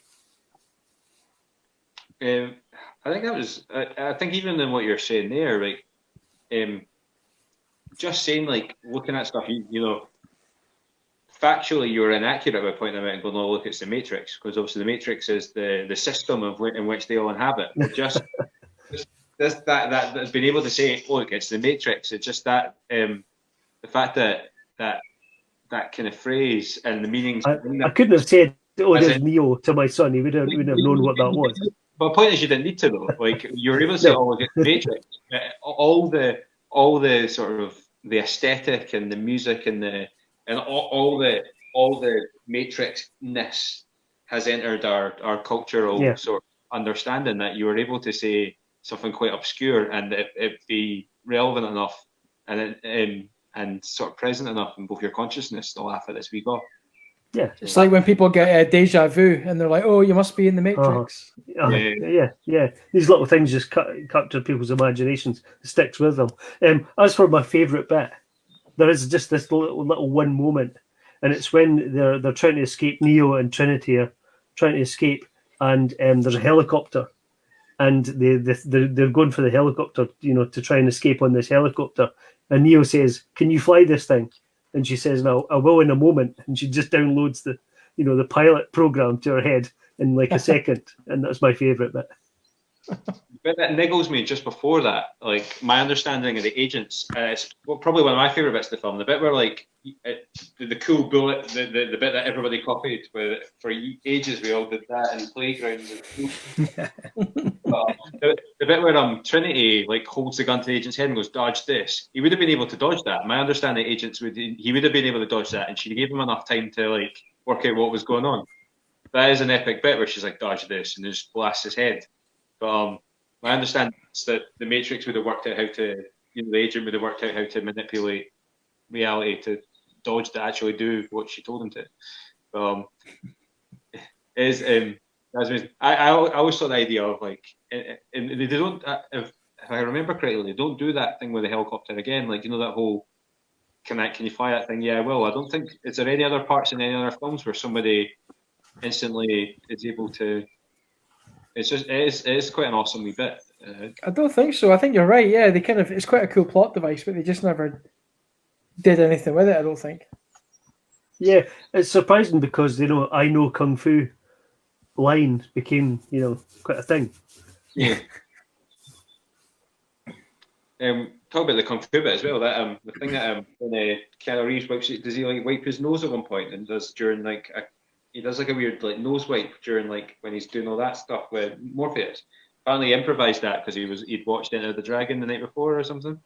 I think that was, I think even in what you're saying there, like, just saying, like, looking at stuff, factually, you're inaccurate by pointing them out and going, "Oh, look, it's the Matrix," because obviously the Matrix is the system in which they all inhabit. Just that's been able to say, "Look, it's the Matrix." It's just that the fact that kind of phrase and the meanings. I couldn't have said, "Oh, there's Neo" to my son. He wouldn't have known what that was. But the point is, you didn't need to though. Like, you were able to say, "Oh, look, it's the Matrix." All the sort of the aesthetic and the music and all the Matrix-ness has entered our cultural sort of understanding, that you were able to say something quite obscure and it be relevant enough and sort of present enough in both your consciousness to laugh at this wee go. Yeah, it's like when people get deja vu and they're like, "Oh, you must be in the Matrix." Yeah. These little things just capture people's imaginations. It sticks with them. As for my favourite bit, there is just this little one moment, and it's when they're trying to escape. Neo and Trinity are trying to escape, and there's a helicopter, and they're going for the helicopter, to try and escape on this helicopter. And Neo says, "Can you fly this thing?" And she says, "No, I will in a moment." And she just downloads the pilot program to her head in like a second, and that's my favourite bit. The bit that niggles me just before that, like, my understanding of the agents, is probably one of my favourite bits of the film. The bit where, like, the cool bullet, the bit that everybody copied for ages. We all did that in the playground. The bit where Trinity, like, holds the gun to the agent's head and goes, "Dodge this." He would have been able to dodge that. My understanding, agents he would have been able to dodge that, and she gave him enough time to, like, work out what was going on. That is an epic bit where she's like, "Dodge this," and just blasts his head. But my understanding is that the Matrix would have worked out how to, the agent would have worked out how to manipulate reality to dodge to actually do what she told him to. I always thought the idea of, like, and they don't, if I remember correctly, they don't do that thing with the helicopter again. Like, that whole can you fly that thing? Yeah, I will. I don't think, is there any other parts in any other films where somebody instantly is able to? It is quite an awesome wee bit. I don't think so. I think you're right. Yeah, it's quite a cool plot device, but they just never did anything with it, I don't think. Yeah, it's surprising because "I know Kung Fu" line became quite a thing. Yeah. Talk about the Kung Fu bit as well. That the thing that when Keanu Reeves does he, like, wipe his nose at one point, and does during, like, he does, like, a weird, like, nose wipe during, like, when he's doing all that stuff with Morpheus. Apparently, he improvised that because he'd watched Enter the Dragon the night before or something.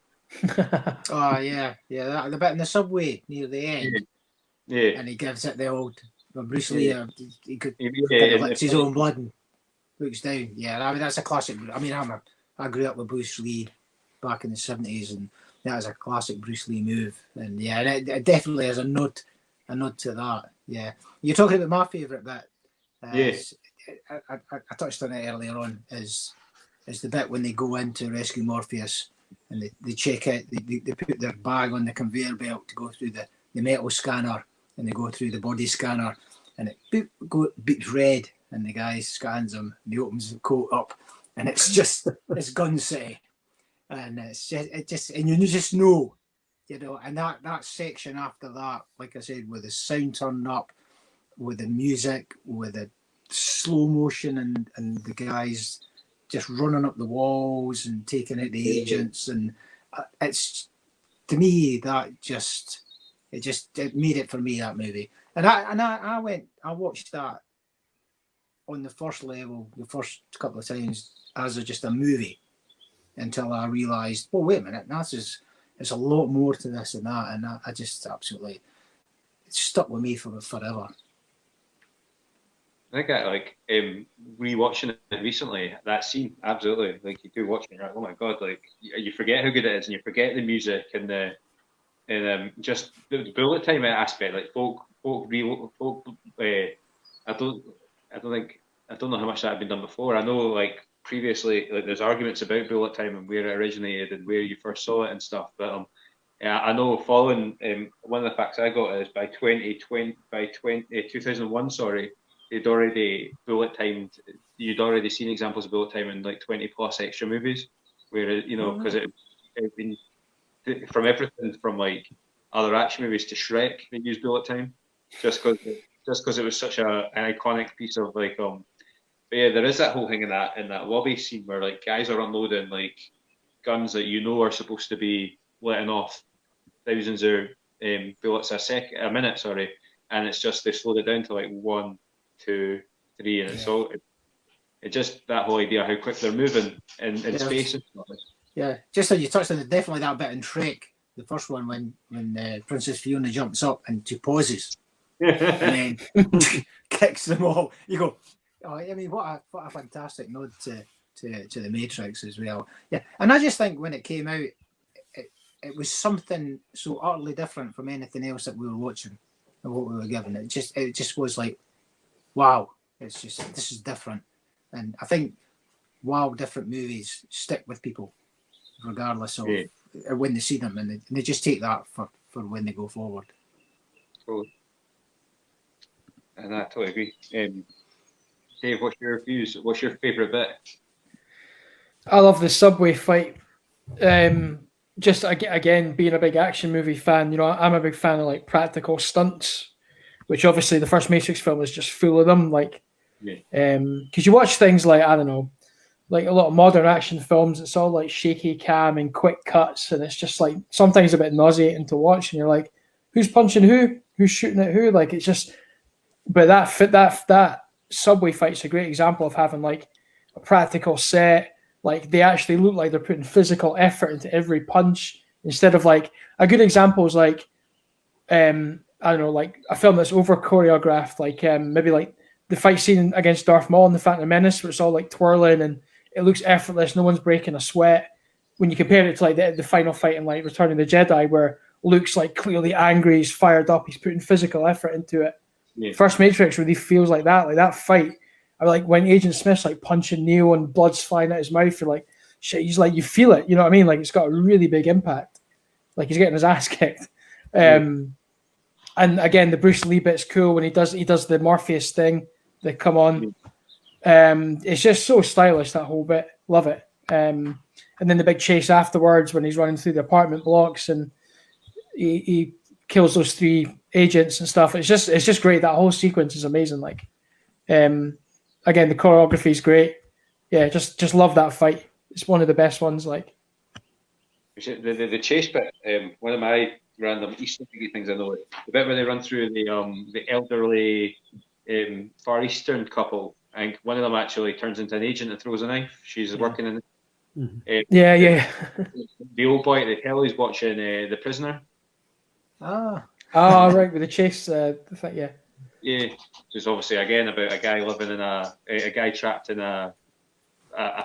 Oh yeah, the bit in the subway near the end. Yeah. And he gives it the old Bruce Lee. He could licks his own blood and looks down. Yeah, I mean, that's a classic. I mean, I grew up with Bruce Lee back in the 70s, and that is a classic Bruce Lee move. And yeah, it definitely is a nod to that. Yeah, you're talking about my favourite bit. Yes. I touched on it earlier on. Is the bit when they go in to rescue Morpheus and they check it. They put their bag on the conveyor belt to go through the metal scanner, and they go through the body scanner, and it beeps red, and the guy scans him, and he opens the coat up, and it's just this gun city, and and you just know, and that section after that, like I said, with the sound turned up, with the music, with the slow motion, and the guys just running up the walls and taking out the agents, and it's, to me, that it made it for me, that movie. And I watched that on the first level, the first couple of times, as just a movie, until I realised, oh, wait a minute, there's a lot more to this than that, and I just absolutely, it stuck with me forever. I think rewatching it recently, that scene, absolutely, like you do watching it, right? Oh my god, like you forget how good it is, and you forget the music and just the bullet time aspect, like folk. I don't know how much that had been done before. I know, like previously, like there's arguments about bullet time and where it originated and where you first saw it and stuff. But yeah, I know following one of the facts I got is by 2001, sorry, they'd already you'd already seen examples of bullet time in like 20 plus extra movies, where because it been from everything from like other action movies to Shrek, they used bullet time just because it was such an iconic piece of like but yeah, there is that whole thing in that lobby scene where like guys are unloading like guns that are supposed to be letting off thousands of bullets a minute, sorry, and it's just they slowed it down to like 1, 2, 3, and it's all it just that whole idea how quick they're moving in space and stuff. Yeah, just like you touched on it, definitely that bit in Shrek, the first one, when Princess Fiona jumps up and she pauses and then kicks them all. You go, oh, I mean, what a fantastic nod to the Matrix as well. Yeah, and I just think when it came out, it was something so utterly different from anything else that we were watching and what we were given. It just was like, wow, this is different. And I think, wow, different movies stick with people regardless of when they see them, and they just take that for when they go forward. Totally. And I totally agree. Dave, what's your views? What's your favourite bit? I love the subway fight. Just again, being a big action movie fan, I'm a big fan of like practical stunts, which obviously the first Matrix film is just full of them. Like, because you watch things like, I don't know, like a lot of modern action films, it's all like shaky cam and quick cuts, and it's just like sometimes a bit nauseating to watch, and you're like, who's punching who? Who's shooting at who? Like, it's just, but that subway fight's a great example of having like a practical set. Like, they actually look like they're putting physical effort into every punch, instead of like, a good example is like, I don't know, like a film that's over choreographed, like maybe like the fight scene against Darth Maul in The Phantom Menace, where it's all like twirling and it looks effortless, no one's breaking a sweat. When you compare it to like the final fight in like Return of the Jedi, where Luke's like clearly angry, he's fired up, he's putting physical effort into it. Yeah. First Matrix really feels like that fight. I like when Agent Smith's like punching Neo and blood's flying out his mouth, you're like, shit, he's like, you feel it, you know what I mean? Like, it's got a really big impact. Like, he's getting his ass kicked. And again, the Bruce Lee bit's cool when he does the Morpheus thing. They come on. It's just so stylish, that whole bit. Love it. And then the big chase afterwards when he's running through the apartment blocks and he kills those 3 agents and stuff. It's just great. That whole sequence is amazing. Like, again, the choreography is great. Yeah, just love that fight. It's one of the best ones. Like, the chase bit. One of my random Easter eggy things I know, the bit where they run through the elderly Far Eastern couple, and one of them actually turns into an agent and throws a knife. She's working in. The old boy at the telly's watching The Prisoner. Right, with the chase. Yeah, just obviously again about a guy living in a guy trapped in a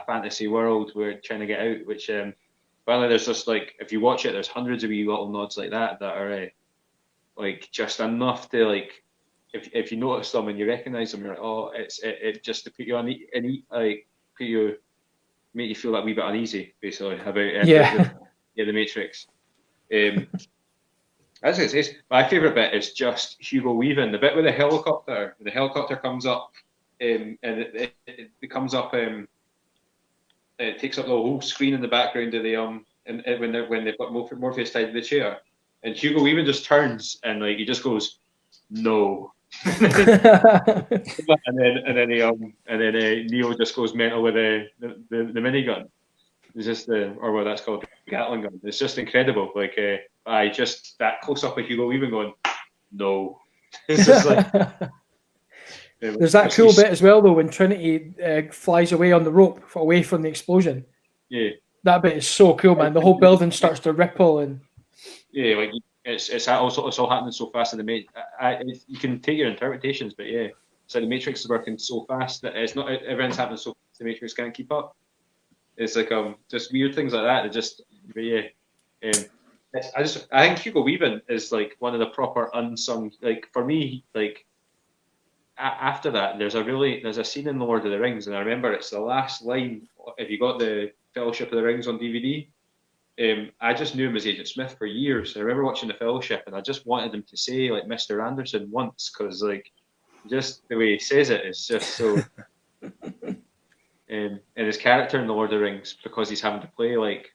fantasy world where trying to get out. Which finally, there's just like, if you watch it, there's hundreds of wee little nods like that are like just enough to like if you notice them and you recognise them, you're like, oh, it just to put you on like make you feel that wee bit uneasy, basically, about the Matrix. As it says, my favourite bit is just Hugo Weaving, the bit with the helicopter. The helicopter comes up, and it comes up. It takes up the whole screen in the background of the and when they've got Morpheus tied to the chair, and Hugo Weaving just turns and like he just goes, no. and then Neo just goes mental with the minigun. It's just or what that's called, Gatling gun. It's just incredible. Like I just that close up of Hugo Weaving going, no. It's just like there's that cool bit as well though when Trinity flies away on the rope away from the explosion. Yeah, that bit is so cool, man. The whole building starts to ripple and like it's all happening so fast in the you can take your interpretations, but yeah, it's like the Matrix is working so fast that it's not everything's happening so fast the Matrix can't keep up. It's like just weird things like that. I think Hugo Weaving is like one of the proper unsung. Like for me, like after that, there's a scene in The Lord of the Rings, and I remember it's the last line. If you got the Fellowship of the Rings on DVD. I just knew him as Agent Smith for years. I remember watching The Fellowship, and I just wanted him to say like Mr. Anderson once, because like just the way he says it is just so. And his character in The Lord of the Rings, because he's having to play like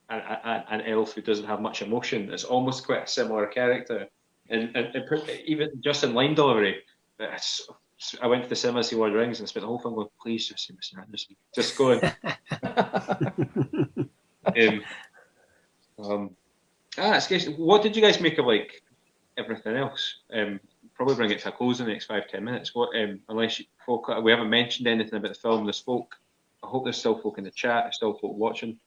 an elf who doesn't have much emotion, it's almost quite a similar character. And even just in line delivery, I went to the cinema to see Lord of the Rings and spent the whole film going, please just say Mr. Anderson, just going. What did you guys make of like everything else? Probably bring it to a close in the next 5-10 minutes. What, unless we haven't mentioned anything about the film. There's folk. I hope there's still folk in the chat. There's still folk watching.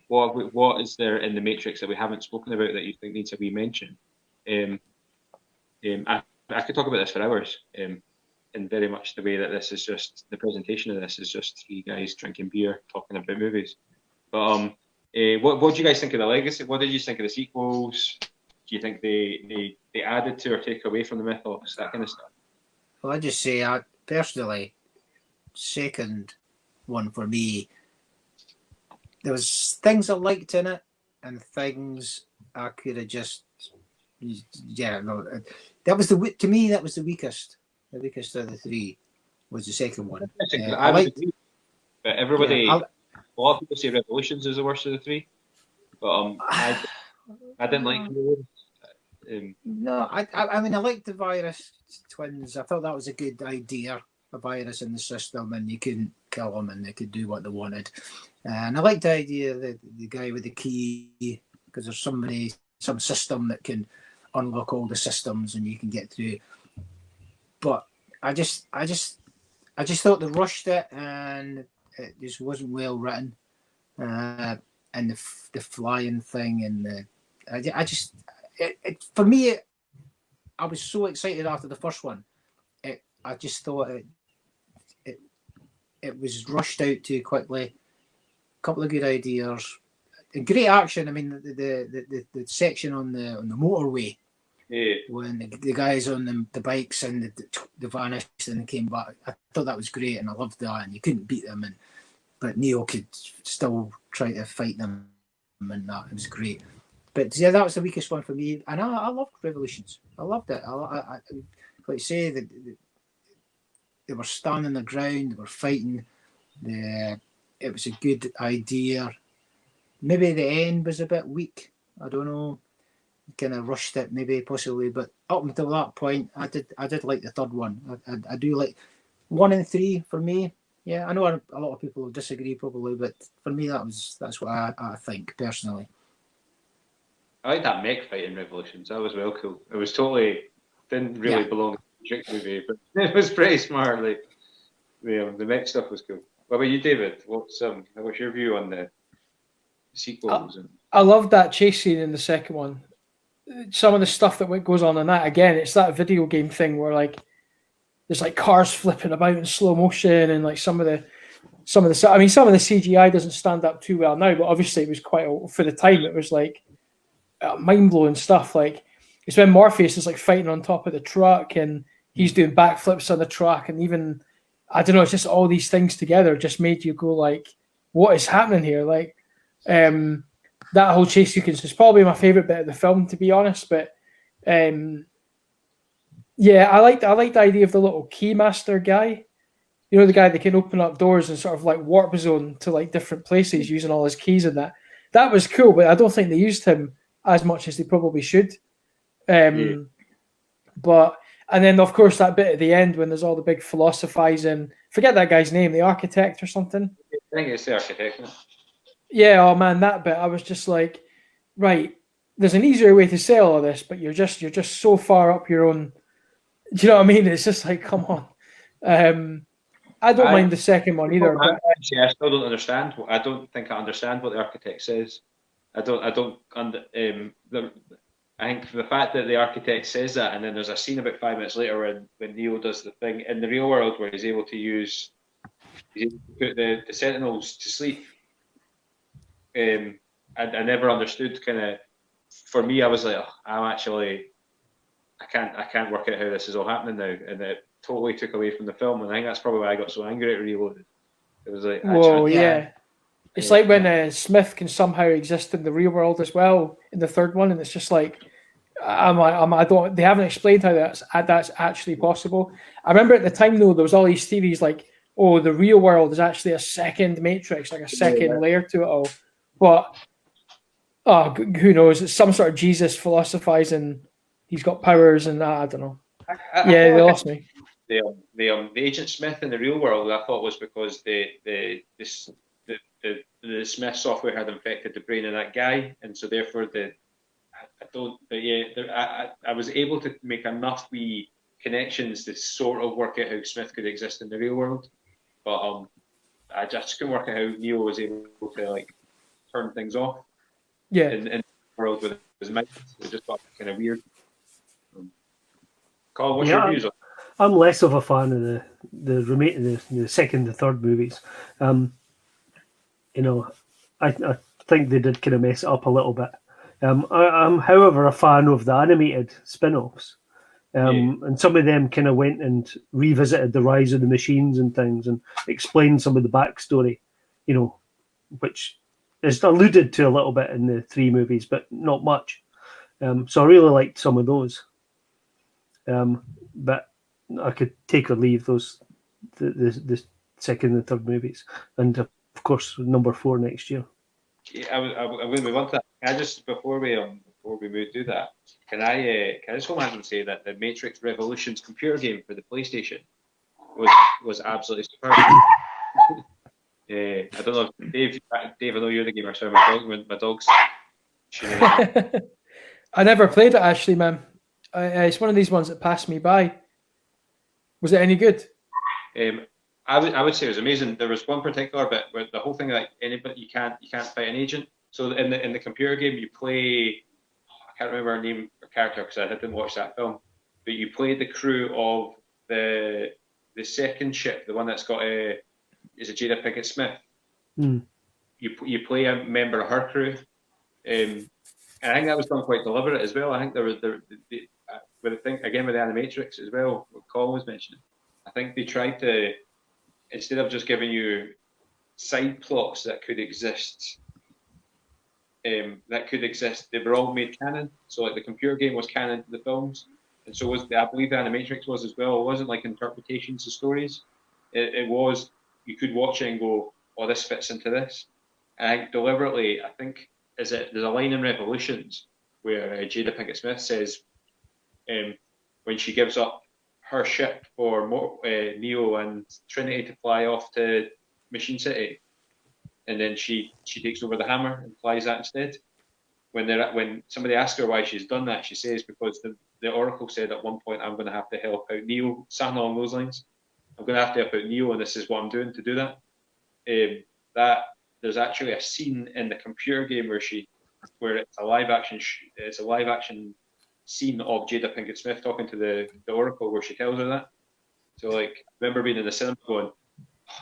What is there in the Matrix that we haven't spoken about that you think needs to be mentioned? I could talk about this for hours. In very much the way that this is just the presentation of this is just three guys drinking beer talking about movies. But what do you guys think of the legacy? What did you think of the sequels? Do you think they added to or take away from the mythos, that kind of stuff? Well, I just say, personally, second one for me, there was things I liked in it and things I could have just, that was to me, that was the weakest. The weakest of the three was the second one. I would agree, but everybody, a lot of people say Revolutions is the worst of the three, but I didn't like it. No, I mean, I liked the virus twins. I thought that was a good idea, a virus in the system, and you couldn't kill them and they could do what they wanted. And I liked the idea that the guy with the key, because there's some system that can unlock all the systems and you can get through. But I just thought they rushed it and it just wasn't well written. And the flying thing and for me, I was so excited after the first one. I just thought it was rushed out too quickly. A couple of good ideas, and great action. I mean, the section on the motorway, when the guys on the bikes and they vanished and came back. I thought that was great, and I loved that. And you couldn't beat them, but Neo could still try to fight them, and that it was great. But yeah, that was the weakest one for me, and I loved Revolutions. I loved it. I like you say, they were standing the ground, they were fighting. It was a good idea. Maybe the end was a bit weak. I don't know. Kind of rushed it, maybe possibly, but up until that point, I did like the third one. I do like 1 and 3 for me. Yeah, I know a lot of people will disagree probably, but for me that's what I think personally. I like that mech fight in Revolutions. That was well cool. It was totally didn't really belong to the trick movie, but it was pretty smart. Like the mech stuff was cool. What about you, David? What's your view on the sequels? I loved that chase scene in the second one. Some of the stuff that goes on in that, again, it's that video game thing where like there's like cars flipping about in slow motion, and like some of the CGI doesn't stand up too well now, but obviously it was quite for the time. It was like mind blowing stuff. Like it's when Morpheus is like fighting on top of the truck and he's doing backflips on the truck, and even I don't know, it's just all these things together just made you go like, what is happening here? Like, that whole chase sequence is probably my favorite bit of the film, to be honest. But yeah, I like the idea of the little keymaster guy. You know, the guy that can open up doors and sort of like warp zone to like different places using all his keys and that. That was cool, but I don't think they used him as much as they probably should. But and then of course that bit at the end when there's all the big philosophizing. Forget that guy's name, the architect or something. I think it's the architect. Yeah, oh man, that bit I was just like, right, there's an easier way to say all of this, but you're just so far up your own. Do you know what I mean? It's just like, come on. I don't mind the second one either. But I still don't understand. I don't think I understand what the architect says. I think the fact that the architect says that, and then there's a scene about 5 minutes later when Neo does the thing in the real world where he's able to put the Sentinels to sleep. I never understood kind of. For me, I was like, I can't work out how this is all happening now, and it totally took away from the film. And I think that's probably why I got so angry at Reloaded. It was like, whoa, yeah. It's like when Smith can somehow exist in the real world as well in the third one, and it's just like, they haven't explained how that's actually possible. I remember at the time though, there was all these theories like, oh, the real world is actually a second Matrix, like a second layer to it all. But who knows? It's some sort of Jesus philosophizing. He's got powers, and I don't know. They lost me. The Agent Smith in the real world, I thought was because the Smith software had infected the brain of that guy, and so therefore I was able to make enough wee connections to sort of work out how Smith could exist in the real world, but I just couldn't work out how Neo was able to like turn things off. Yeah, in the world with his mind, it just got kind of weird. Colin, what's your views on? I'm less of a fan of the second and third movies. I think they did kind of mess it up a little bit. I'm, however, a fan of the animated spin-offs. And some of them kind of went and revisited the rise of the machines and things and explained some of the backstory, which is alluded to a little bit in the three movies, but not much. So I really liked some of those. But I could take or leave those, the second and third movies. And of course, number 4 next year. Yeah, I'm going to move on to that. Can I just, before we do that, can I just hold my hand and say that the Matrix Revolutions computer game for the PlayStation was absolutely superb. I don't know if Dave, I know you're the gamer, so my dog's I never played it actually, man. It's one of these ones that passed me by. Was it any good? I would say it was amazing. There was one particular bit where the whole thing, like anybody, you can't fight an agent. So in the computer game, you play. I can't remember her name or character because I didn't watch that film. But you play the crew of the second ship, the one that's got is it Jada Pinkett Smith? Mm. You play a member of her crew, and I think that was done quite deliberate as well. I think there was with the thing again with the Animatrix as well. What Colin was mentioning, I think they tried to, instead of just giving you side plots that could exist, they were all made canon. So like the computer game was canon to the films, and so was I believe the Animatrix was as well. It wasn't like interpretations of stories. It was, you could watch it and go, oh, this fits into this. And I think deliberately, there's a line in Revolutions where Jada Pinkett Smith says, when she gives up her ship for Neo and Trinity to fly off to Machine City, and then she takes over the hammer and flies that instead. When somebody asks her why she's done that, she says because the Oracle said at one point, I'm going to have to help out Neo, something along those lines. I'm going to have to help out Neo, and this is what I'm doing to do that. That there's actually a scene in the computer game where it's a live action scene of Jada Pinkett Smith talking to the Oracle where she tells her that. So like, I remember being in the cinema going, oh,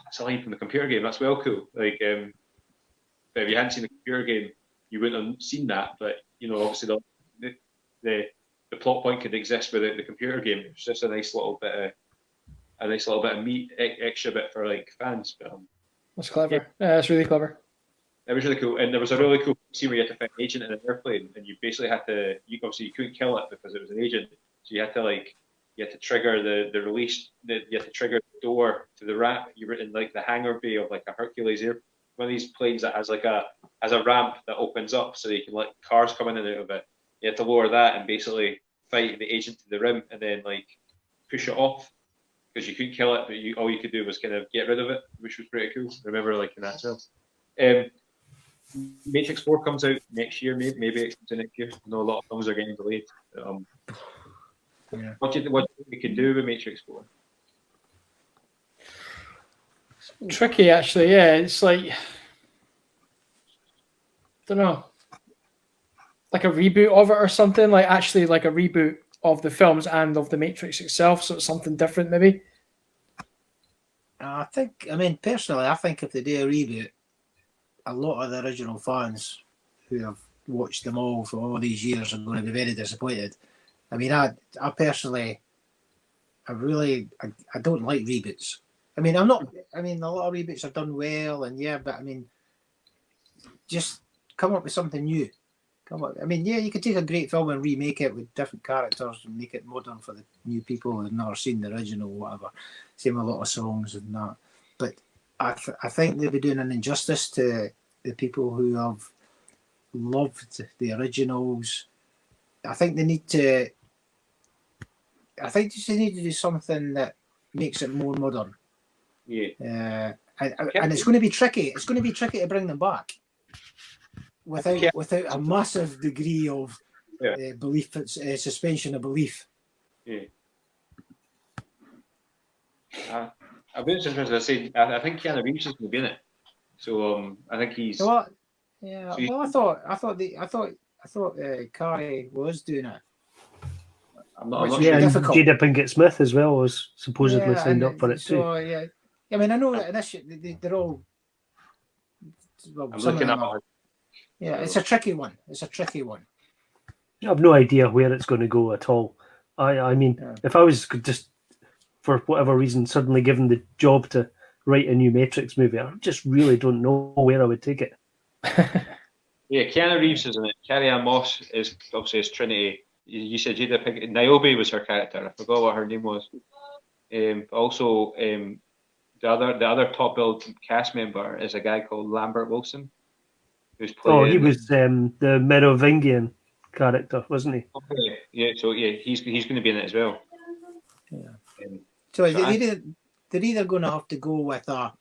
that's a line from the computer game. That's well cool. Like, but if you hadn't seen the computer game, you wouldn't have seen that. But obviously the the plot point could exist without the computer game. It's just a nice little bit of meat, extra bit for like fans. But, That's clever. Yeah, that's really clever. it was really cool, and there was a really cool scene where you had to find an agent in an airplane, and you basically had to. You couldn't kill it because it was an agent, so you had to trigger the release. You had to trigger the door to the ramp. You were in like the hangar bay of like a Hercules air, one of these planes that has a ramp that opens up so that you can let cars come in and out of it. You had to lower that and basically fight the agent to the rim, and then like push it off because you couldn't kill it, but all you could do was kind of get rid of it, which was pretty cool. I remember liking that as well. Matrix 4 comes out next year, maybe it comes out next year. I know a lot of films are getting delayed. What do you think we could do with Matrix 4? Tricky, actually. Yeah, it's like, I don't know, like a reboot of it or something. Like actually, like a reboot of the films and of the Matrix itself. So it's something different, maybe. Personally, I think if they do a reboot, a lot of the original fans who have watched them all for all these years are going to be very disappointed. I mean, I personally, I don't like reboots. I mean, a lot of reboots are done well, and yeah, but I mean, just come up with something new. You could take a great film and remake it with different characters and make it modern for the new people who have never seen the original or whatever. Same with a lot of songs and that. But I think they'd be doing an injustice to the people who have loved the originals. I think they need to do something that makes it more modern. Yeah. And it's going to be tricky. It's going to be tricky to bring them back without a massive degree of belief, suspension of belief. Yeah. I've been interested. I say I think Keanu Reeves is going to be in it. So I think he's. Well, yeah. So well, I thought Carrie was doing it. I'm not yeah, sure. and Jada Pinkett Smith as well was supposedly signed up for it too. So yeah, I mean, I know that they're all. Well, I'm looking at. Yeah, it's a tricky one. I have no idea where it's going to go at all. I mean, if I was just, for whatever reason, suddenly given the job to write a new Matrix movie, I just really don't know where I would take it. Yeah, Keanu Reeves is in it. Carrie-Anne Moss is obviously as Trinity. You said Jada Pinkett. Niobe was her character. I forgot what her name was. Also, the other top billed cast member is a guy called Lambert Wilson, who's played. He was the Merovingian character, wasn't he? Okay. Yeah. So yeah, he's going to be in it as well. Yeah. So they're either going to have to go with a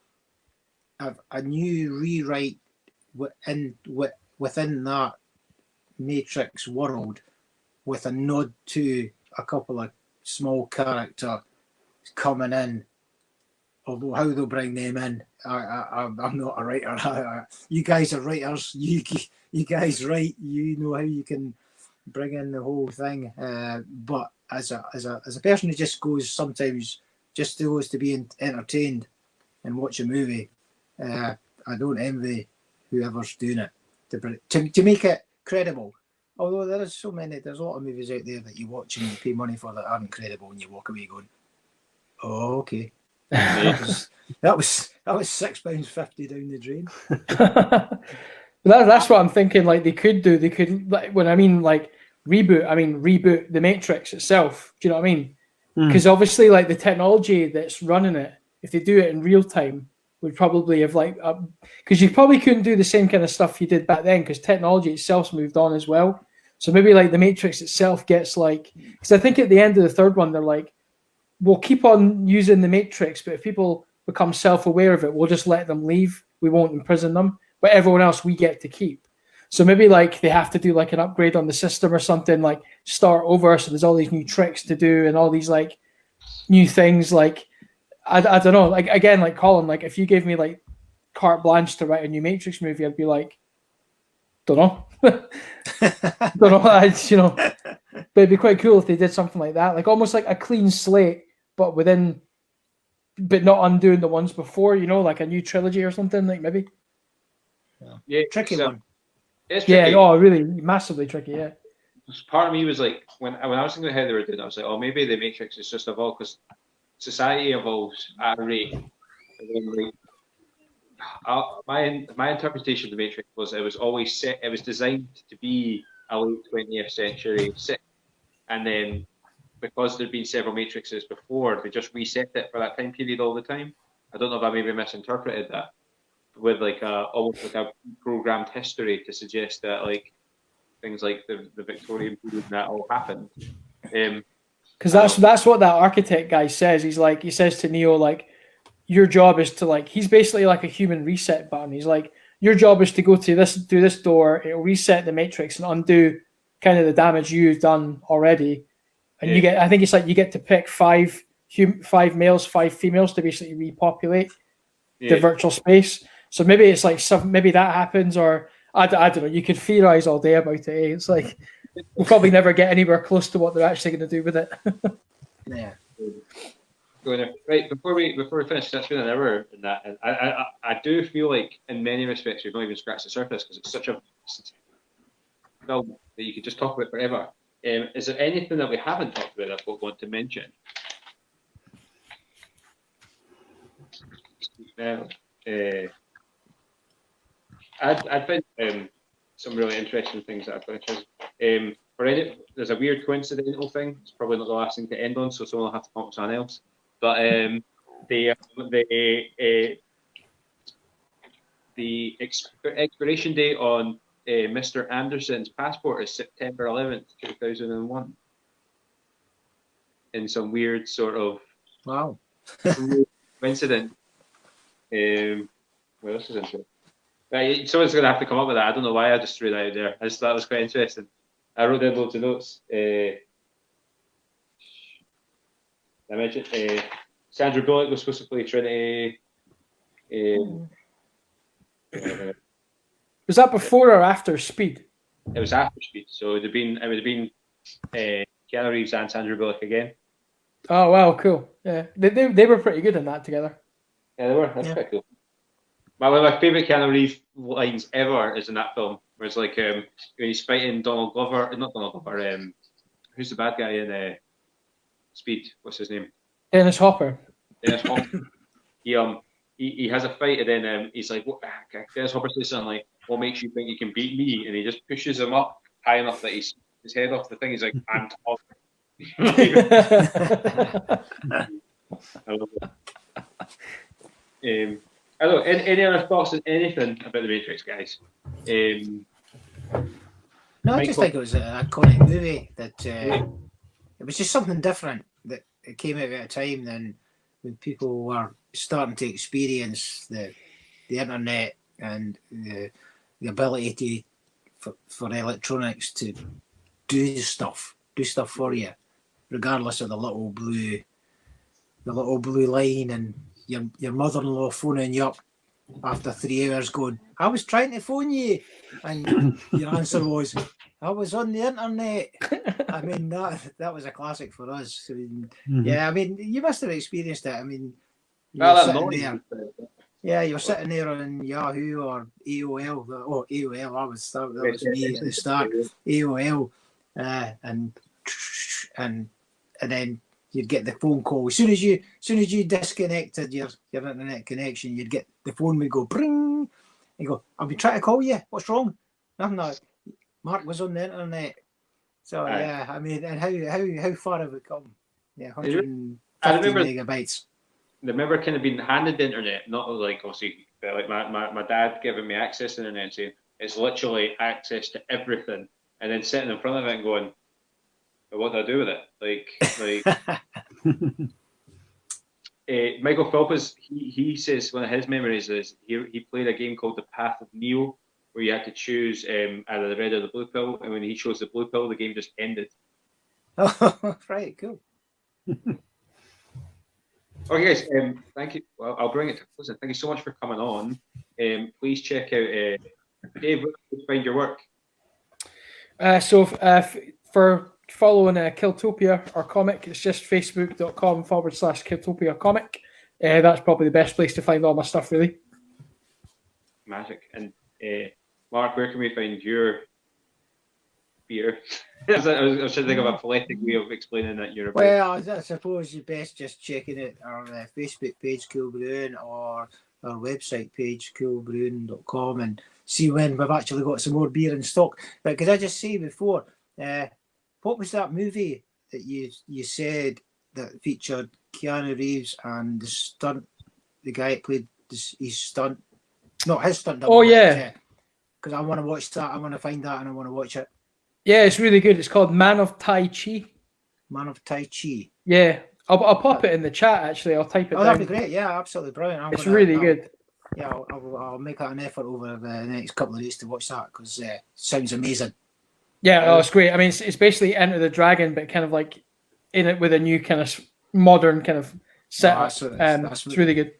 new rewrite within that Matrix world, with a nod to a couple of small characters coming in. Although how they'll bring them in, I'm not a writer. You guys are writers. You guys write. You know how you can bring in the whole thing. But as a person who just goes sometimes just goes to be entertained and watch a movie, I don't envy whoever's doing it to make it credible. Although there's a lot of movies out there that you watch and you pay money for that aren't credible, and you walk away going, "Oh, okay." that was £6.50 down the drain. That's what I'm thinking. Like they could like, when I mean like reboot the Matrix itself. Do you know what I mean? Because obviously, like the technology that's running it, if they do it in real time, would probably have because you probably couldn't do the same kind of stuff you did back then because technology itself's moved on as well. So maybe like the Matrix itself gets because I think at the end of the third one they're like, we'll keep on using the Matrix, but if people become self-aware of it, we'll just let them leave. We won't imprison them, but everyone else we get to keep. So maybe like they have to do like an upgrade on the system or something, like start over. So there's all these new tricks to do and all these like new things. Like I don't know. Like again, like Colin, like if you gave me like carte blanche to write a new Matrix movie, I'd be like, don't know, don't know. But it'd be quite cool if they did something like that, like almost like a clean slate, but not undoing the ones before, like a new trilogy or something, like maybe. Yeah, tricky one. It's tricky. Yeah, really massively tricky, yeah. part of me was like, when I was thinking about how they were doing, I was like, oh, maybe the Matrix is just evolved because society evolves at a rate. And then, like, my interpretation of the Matrix was it was always set. It was designed to be a late 20th century set, and then because there'd been several Matrixes before, they just reset it for that time period all the time. I don't know if I maybe misinterpreted that with like almost like a programmed history to suggest that like things like the Victorian period and that all happened. Because that's what that architect guy says. He says to Neo, like, your job is to, like, he's basically like a human reset button. He's like, your job is to go through this door, it'll reset the Matrix and undo kind of the damage you've done already. And you get, I think it's like you get to pick five males, 5 females to basically repopulate the virtual space. So maybe it's like maybe that happens, or I don't know. You could theorize all day about it. It's like we'll probably never get anywhere close to what they're actually going to do with it. Yeah. Right, before we finish, that's been an hour in that, and I do feel like in many respects we've not even scratched the surface because it's such a film that you could just talk about forever. Is there anything that we haven't talked about that we want to mention? Now, I'd find some really interesting things that I've found interesting. There's a weird coincidental thing. It's probably not the last thing to end on, so someone will have to come up with something else. But the expiration date on Mr. Anderson's passport is September 11th, 2001. In some weird sort of coincidence. What else is interesting? Right, someone's going to have to come up with that. I don't know why I just threw that out there. I just thought it was quite interesting. I wrote down loads of notes. I mentioned Sandra Bullock was supposed to play Trinity. Was that before or after Speed? It was after Speed, so it would have been Keanu Reeves and Sandra Bullock again. Oh wow, cool! Yeah, they were pretty good in that together. Yeah, they were. That's quite cool. One of my favourite Keanu Reeves lines ever is in that film, where it's like when he's fighting Donald Glover, not Donald Glover. Who's the bad guy in Speed? What's his name? Dennis Hopper. Dennis Hopper. He has a fight, and then he's like, Dennis Hopper says something like, "What makes you think you can beat me?" And he just pushes him up high enough that he's his head off the thing. He's like, "I'm tall." I love it. I don't know. Any other thoughts on anything about the Matrix, guys? No, I just think it was an iconic movie that it was just something different that it came out at a time then when people were starting to experience the internet and the ability for electronics to do stuff for you, regardless of the little blue line and your mother-in-law phoning you up after 3 hours going, "I was trying to phone you," and your answer was, "I was on the internet." I mean, that was a classic for us. I mean, yeah, I mean, you must have experienced it. I mean, you were sitting there on Yahoo or AOL. Oh, AOL, that was me at the start. AOL, and then you'd get the phone call. As soon as you disconnected your internet connection, you'd get the phone would go bring. You go, "I've been trying to call you. What's wrong?" "Nothing. No. Mark was on the internet." So yeah, I mean, and how far have we come? Yeah, 150 megabytes. I remember kind of being handed the internet, not like obviously like my dad giving me access to the internet and saying it's literally access to everything, and then sitting in front of it and going, "What do I do with it?" Like Michael Phelps, he says one of his memories is he played a game called The Path of Neo, where you had to choose either the red or the blue pill, and when he chose the blue pill, the game just ended. Oh, right, cool. Okay, guys, thank you. Well, I'll bring it to close. Thank you so much for coming on. Please check out Dave. Where can you find your work? For following Killtopia or comic, it's just facebook.com/Killtopia comic. That's probably the best place to find all my stuff, really. Magic. And Mark, where can we find your beer. I was trying to think of a poetic way of explaining that you're a beer. Well, I suppose you best just checking it our Facebook page, Coul Brewing, or our website page, coulbrewing.com, and see when we've actually got some more beer in stock. But could I just say before, what was that movie that you said that featured Keanu Reeves and the guy that played his stunt? Not his stunt double. Oh, yeah. Because I want to watch that. I want to find that and I want to watch it. Yeah, it's really good. It's called Man of Tai Chi. Man of Tai Chi. Yeah, I'll pop it in the chat. Actually, I'll type it down. That'd be great. Yeah, absolutely brilliant. It's really good. Yeah, I'll make that an effort over the next couple of days to watch that because it sounds amazing. Yeah, it's great. I mean, it's basically Enter the Dragon, but kind of like in it with a new kind of modern kind of setup. It's really good.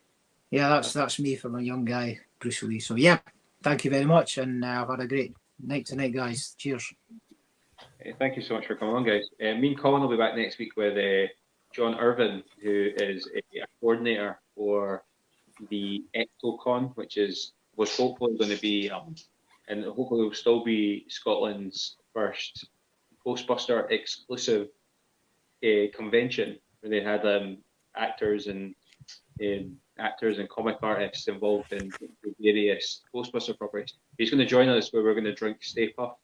Yeah, that's me for my young guy, Bruce Lee. So yeah, thank you very much, and I've had a great night tonight, guys. Cheers. Thank you so much for coming on, guys. Me and Colin will be back next week with John Irvin, who is a coordinator for the ExoCon, which was hopefully going to be, and hopefully will still be Scotland's first Ghostbuster exclusive convention, where they had actors and comic artists involved in various Ghostbuster properties. He's going to join us, where we're going to drink Stay Puft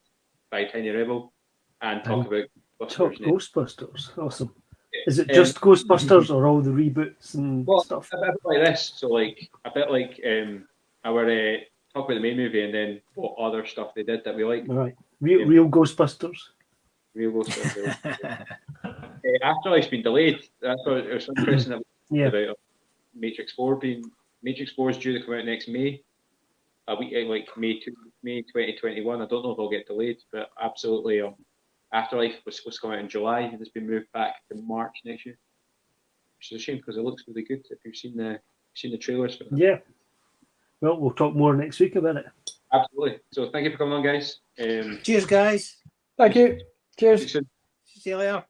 by Tiny Rebel and talk about Ghostbusters. Awesome. Is it just Ghostbusters or all the reboots and stuff? A bit like this. So like a bit like our talk about the main movie and then what other stuff they did that we like. All right. Real Ghostbusters. Real Ghostbusters. Afterlife's been delayed. That's what it was interesting about Matrix 4 is due to come out next May. A week like May 2021. I don't know if it'll get delayed, but absolutely Afterlife was supposed to come out in July and it's been moved back to March next year. Which is a shame because it looks really good if you've seen the trailers for that. Yeah. Well, we'll talk more next week about it. Absolutely. So thank you for coming on, guys. Cheers, guys. Thank you. Cheers. See you later.